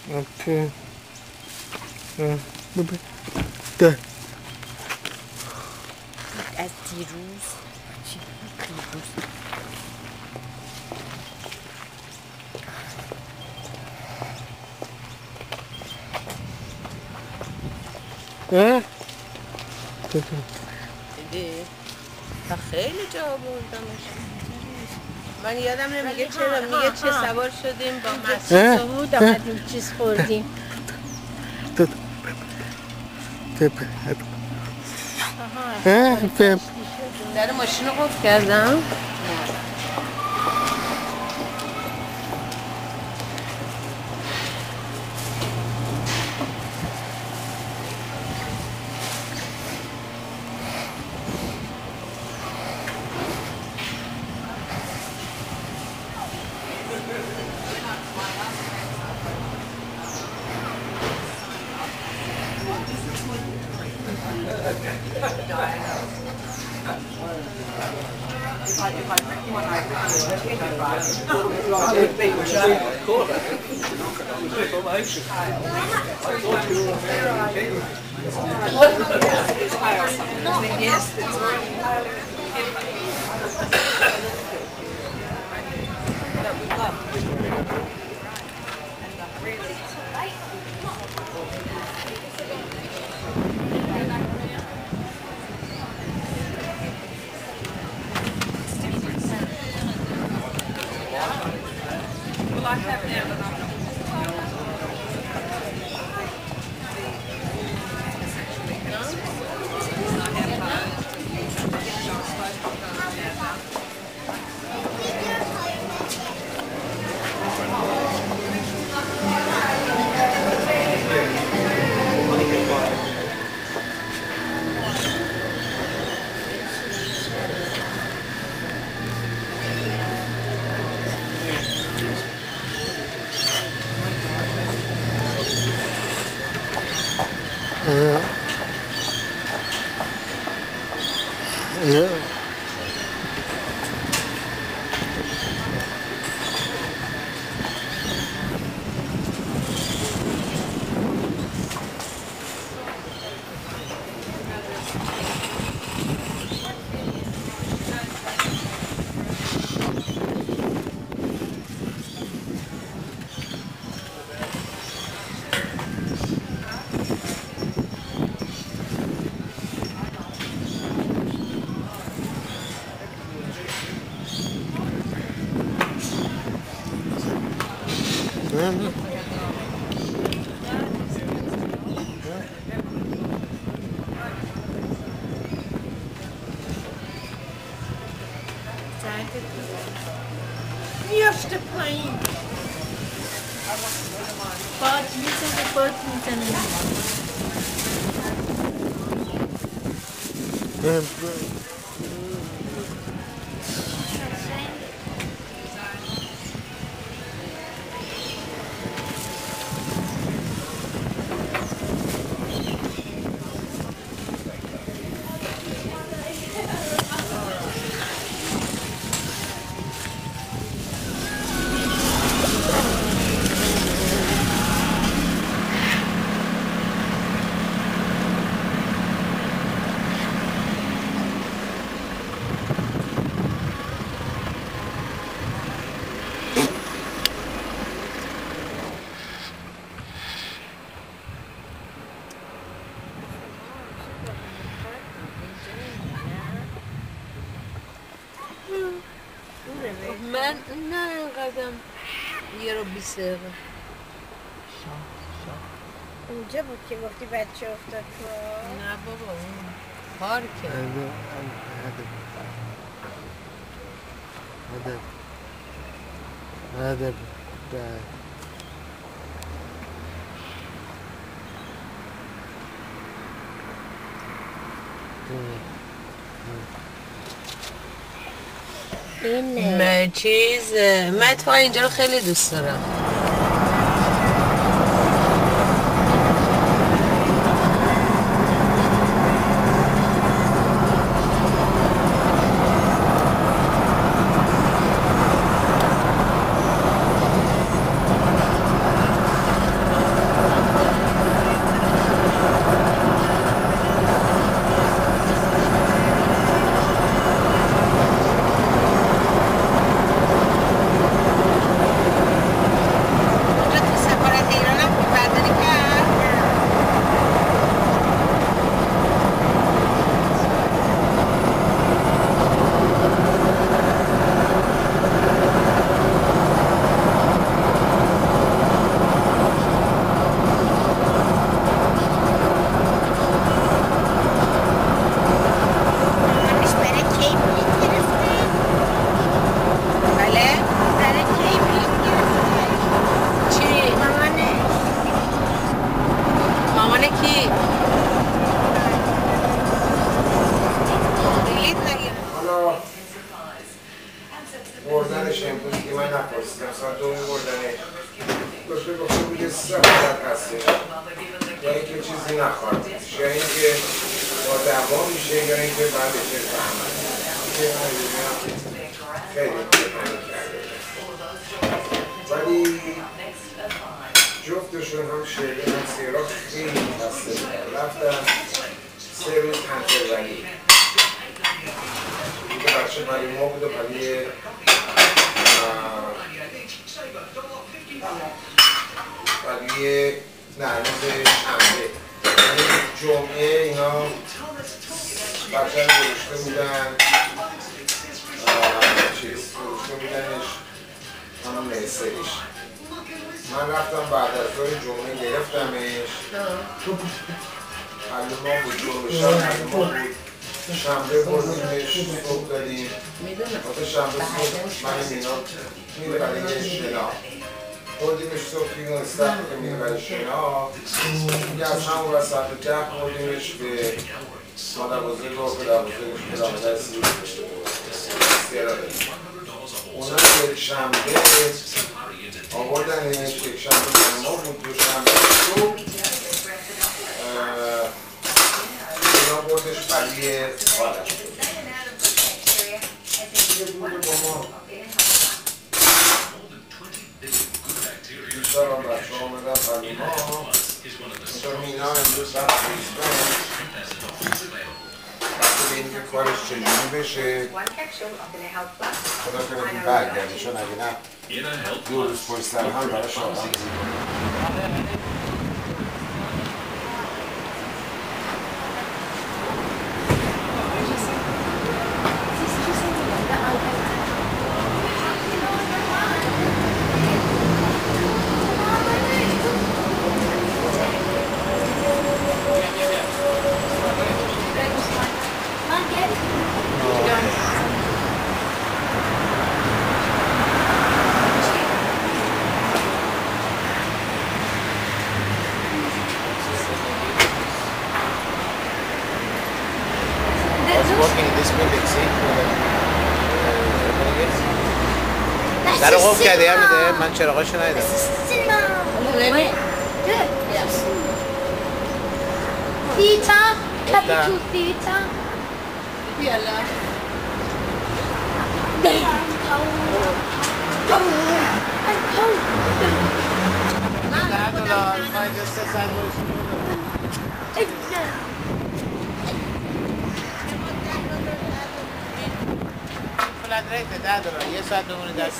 اوکی ده از دیروز چی دیدی؟ تا خیلی جا بردمش. من یادم نمیگه چرا میگه چه سوار شدیم با مسجد بود آمدیم چیز خوردیم. در ماشین رو قفل کردم. میافته پایین باد میزنه من نه اینقدر یه رو 20 دقیقه اونجا بود که گفتی بچه افتاد تو نه بابا اون پارکه هذا من من تو اینجا رو خیلی دوست دارم بردنش امروز که من نپرسیدم ساعت 2 بردنه دکتر گفته بود که 3 ساعت هسته یا اینکه چیزی نخواهد یا اینکه با دوا میشه یا اینکه بعدش فهمد خیلی بهتری کرده ولی جفتشون هم شیرین هم سیرا خیلی خسته بودن رفتم 3 روز پنجرونی دیگه بچه برای ما بود و برای نه روز شنبه یعنی جمعه اینا بچه رو گرشته بودن گرشته بودنش همون میسریش من رفتم بعد از دور جمعه گرفتمش علوما بود جمعه شب علوما بود شنبه بردیمش صبح دادیم واسه شنبه صبح من مینا میره برای شنا بردیمش صبح که اون استخت که میره برای شنا دیگه از همون وسط 10 بردیمش به مادر بزرگ و پدر بزرگش پدر مادر استیرا دادیم اونا یک شنبه آوردنش یک شنبه ما بود دو شنبه صبح اینا بردش برای خالش بشه خدا کنه که برگرده چون اگه نه 2 روز پشت سر هم برای شاقم در قفل کرده هم میده من چراغاشو ندیدم Theta, capital theta. Yalla. فلات ريت $10 یه ساعت بمونی در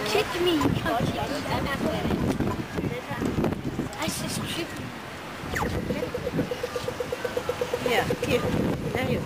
Kick me. I just kick me. Yeah, here. Now you.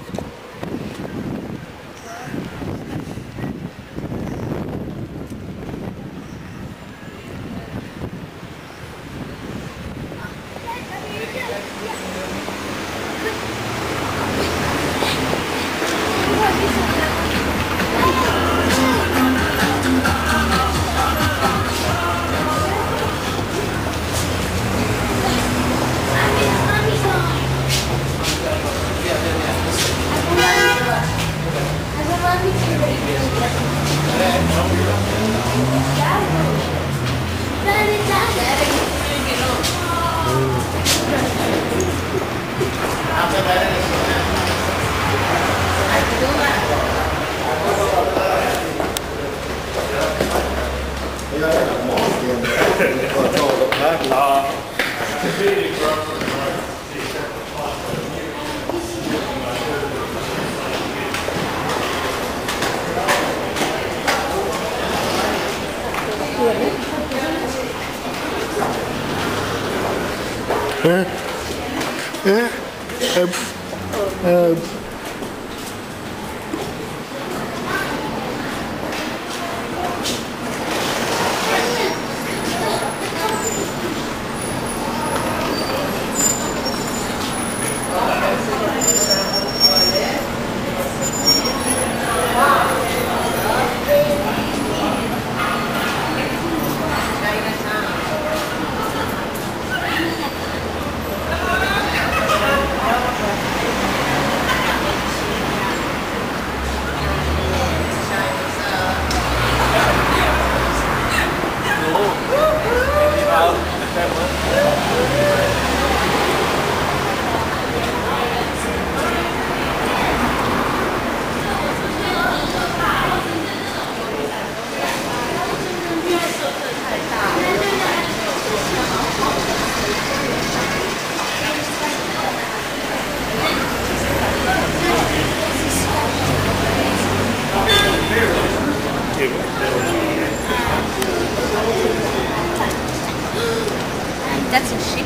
That's a sheep.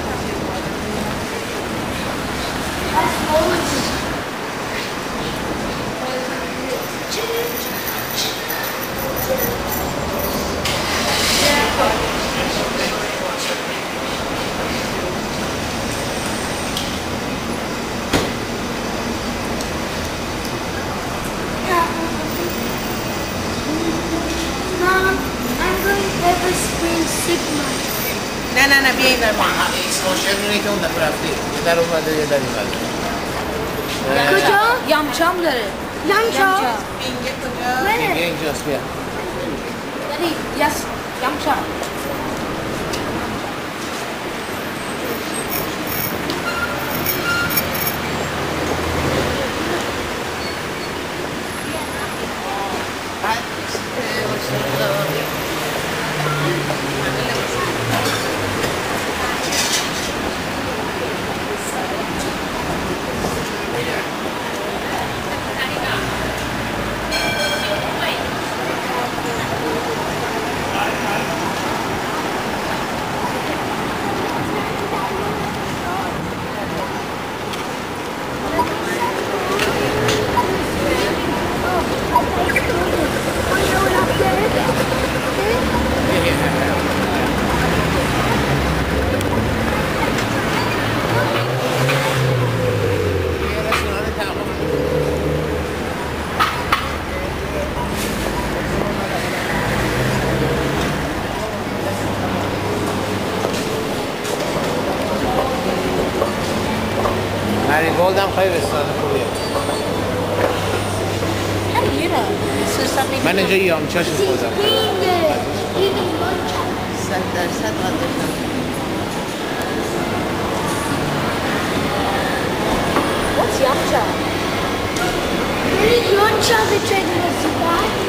نه بیا این برمان ایسماشر اینه که اون دفعه رفتی یه در اومده یه در اومده کجا؟ یامچام داره یامچام اینگه کجا؟ اینگه اینجاست بیا داری یامچام مریگولد هم خیلی رستوران خوبیه من اینجا یامچاش خوردم 100% باید داشتم What's yamcha? Yamcha the trading is bad.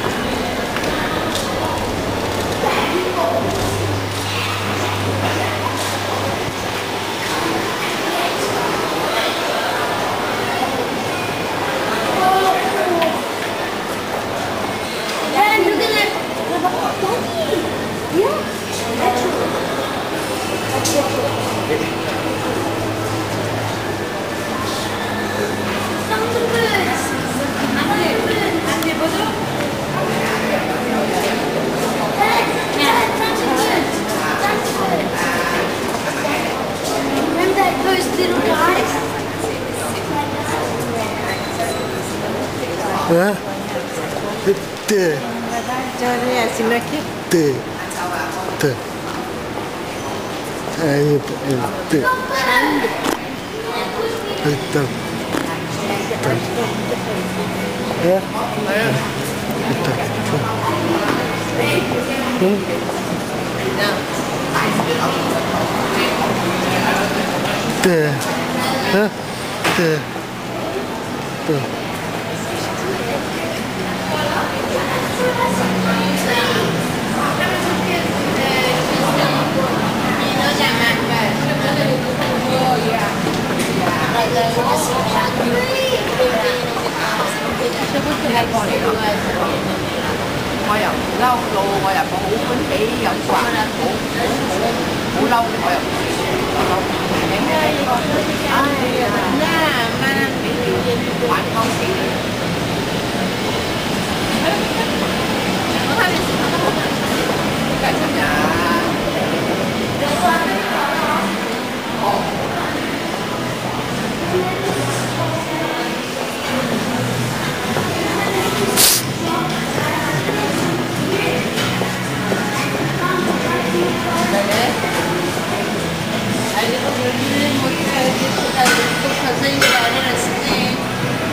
جاری از اینا که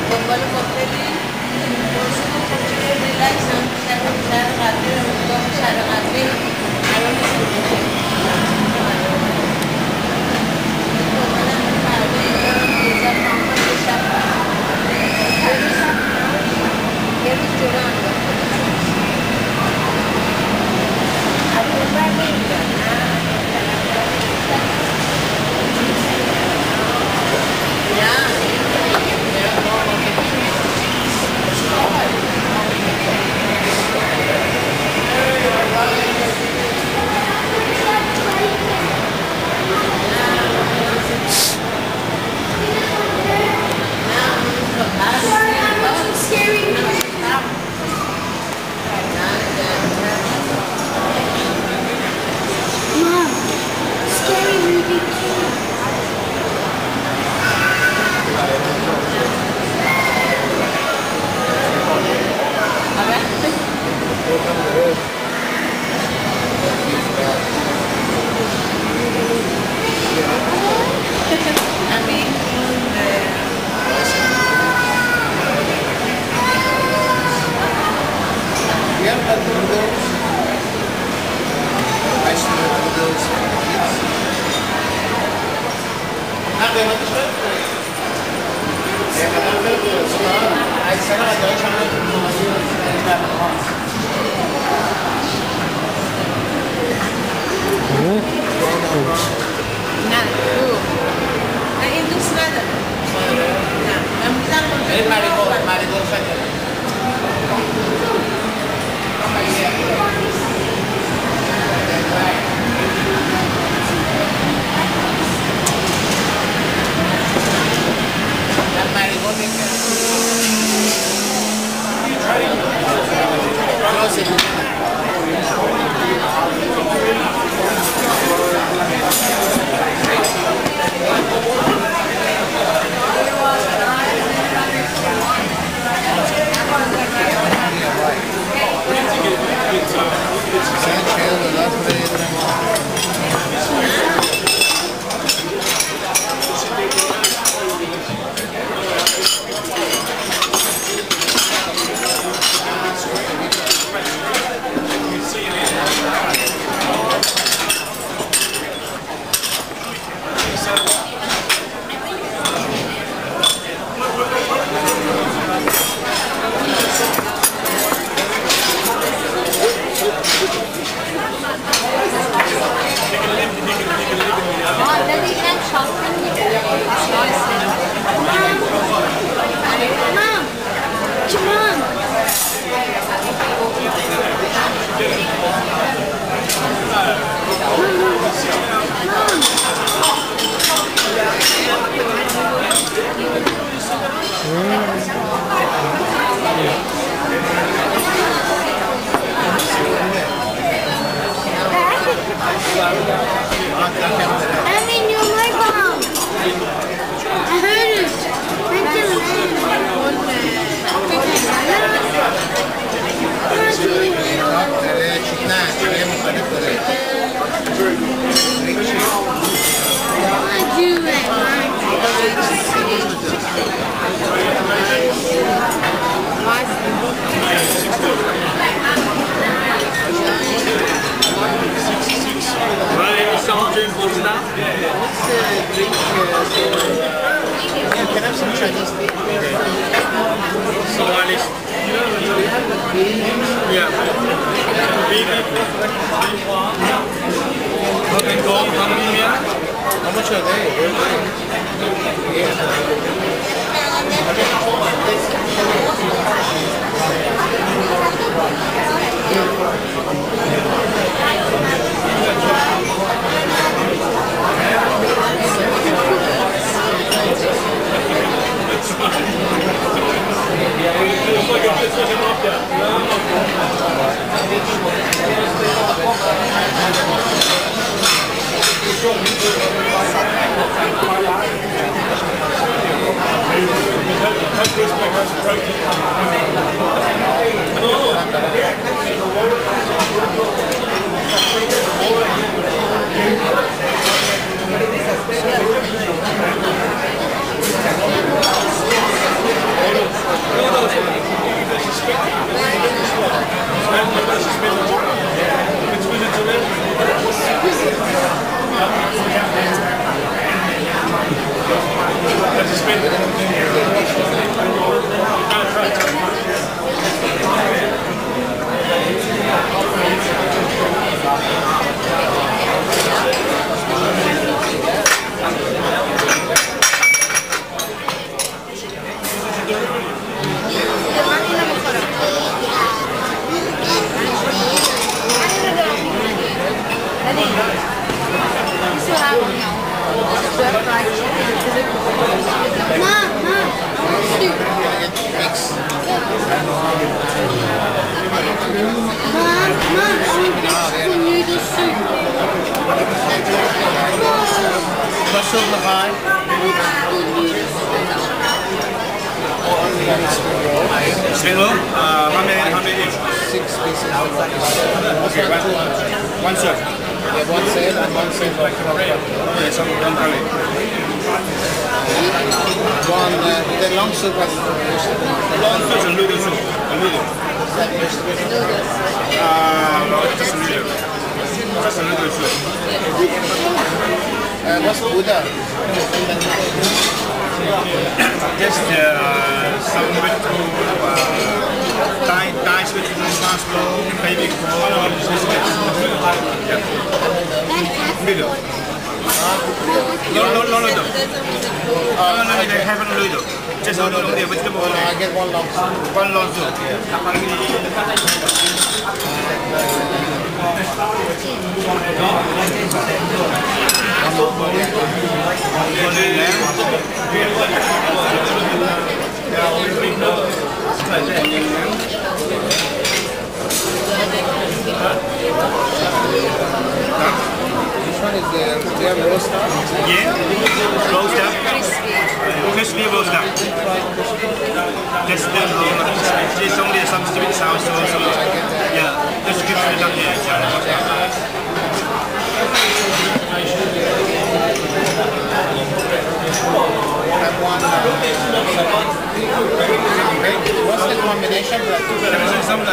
دنبال با خیلی ریلکس هم Crispy roast up. Just there's only some street sound, so yeah, just keep it down here. What's the combination? Some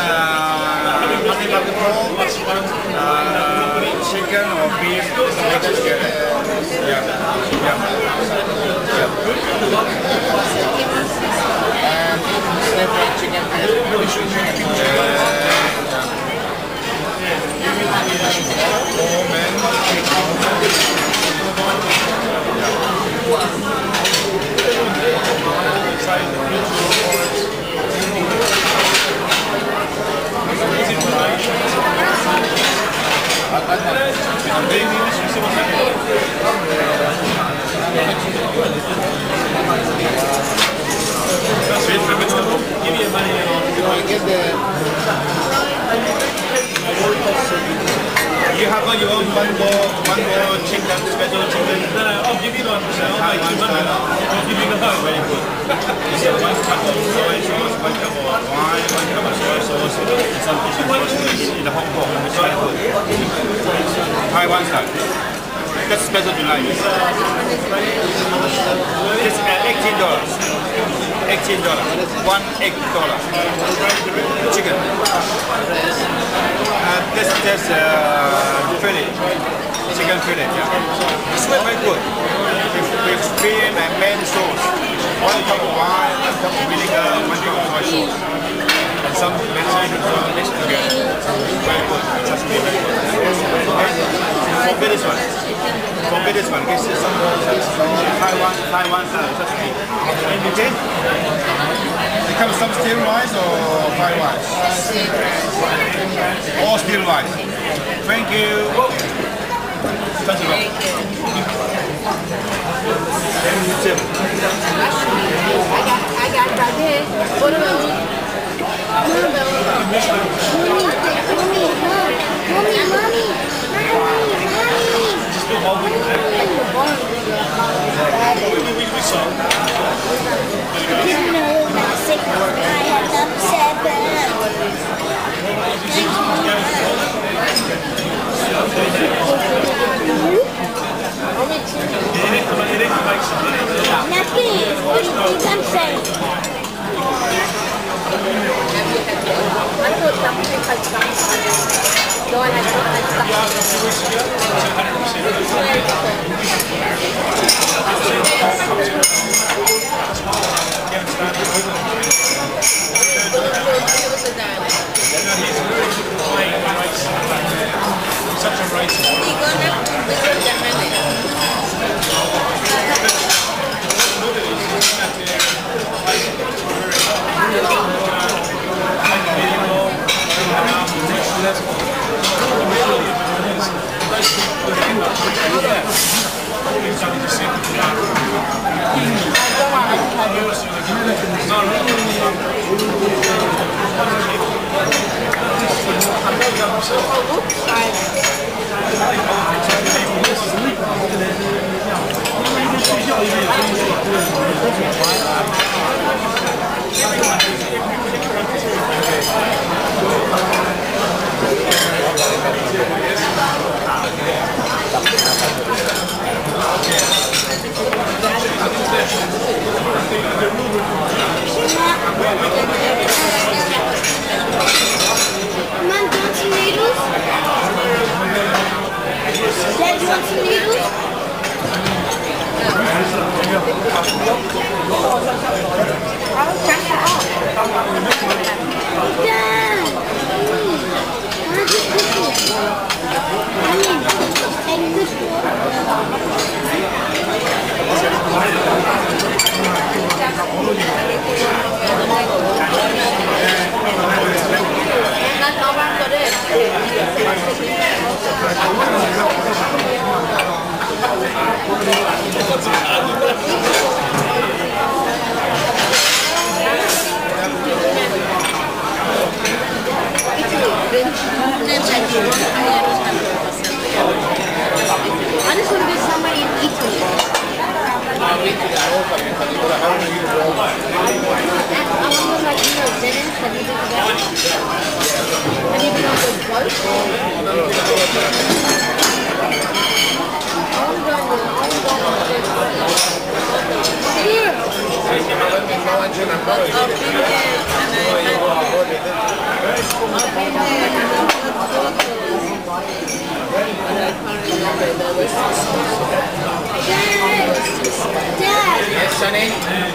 chicken or beef. And stir-fried chicken. You have got your own one more chicken, special chicken. No, I'll give you one. I'll give you the whole. Very good. You get 1 cup of soy sauce, 1 cup of wine, 1 cup of soy sauce, and some fish and sauce in the hot pot. It's very good. Taiwan style. That's special tonight. It's $18. $18. $1 chicken. This fillet, chicken fillet. Yeah. It's very good. With cream and main sauce. 1 cup of wine, 1 cup of vinegar, 1 cup of soy sauce, and some Mediterranean sauce mixed together. Very good. Just very good. For this one, this is some Taiwan style. Okay. It comes some steel rice or fried rice? All steel rice. Thank you. Thank you. I got right there. What about you? I Yes, Sonny.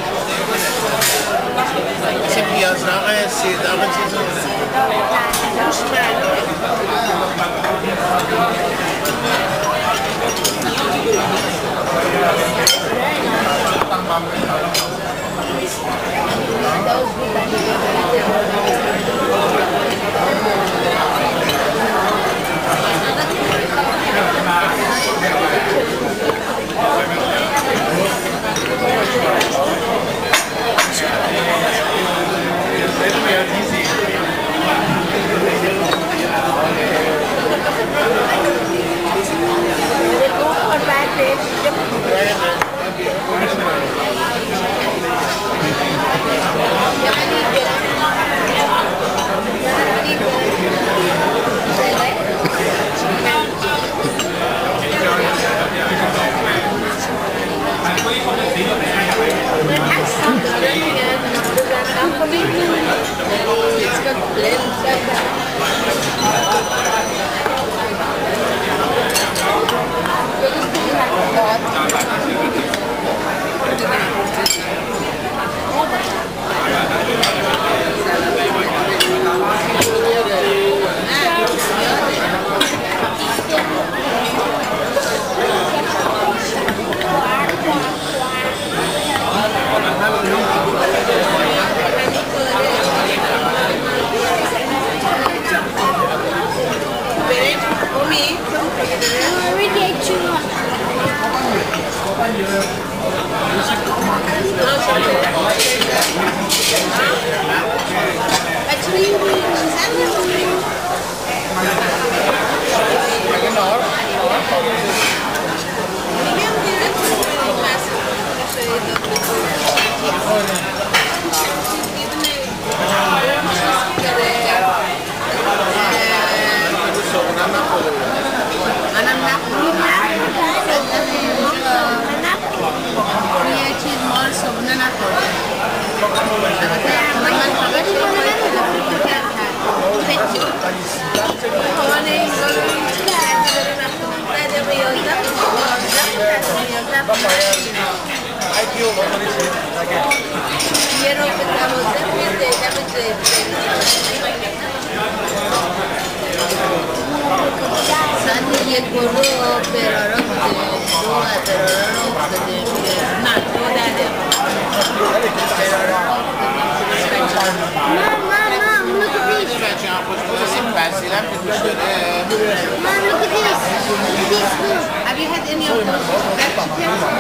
Have you had any of those?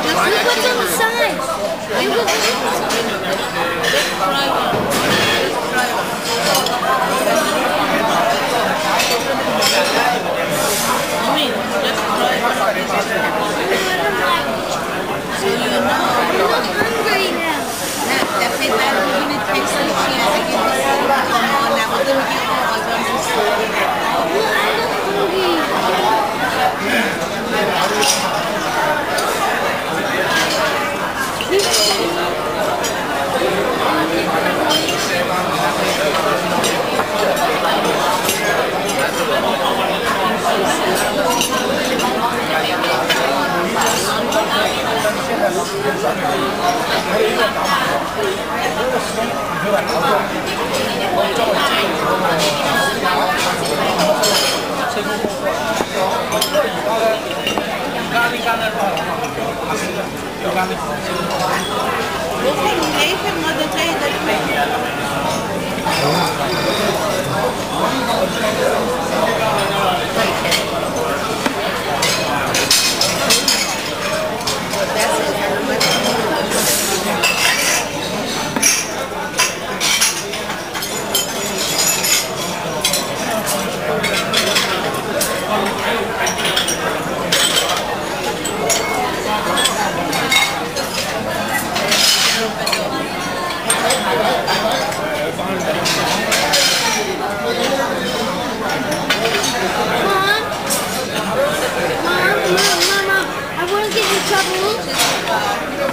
Just look what's on the side. Look what's on the side. Let's try one. Just try one. So you know. I'm hungry now. Definitely better when it takes the chance to give us some. Now we're going to get all of them.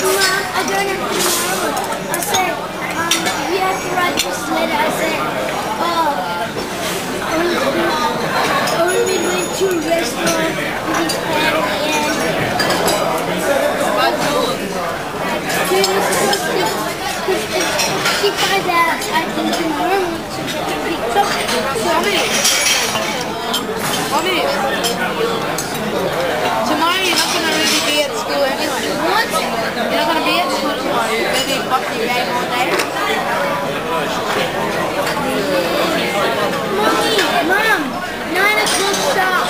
I don't have to know. I said, you have to write this letter. I said, only went to a restaurant with his family and she finds out I can do homework, so she can pick chocolate. Tomorrow you're not going to really be at school anyway. What? You're not going to be at school tomorrow. You're going to be boxing your game all day. Mommy, Mom, 9 o'clock sharp.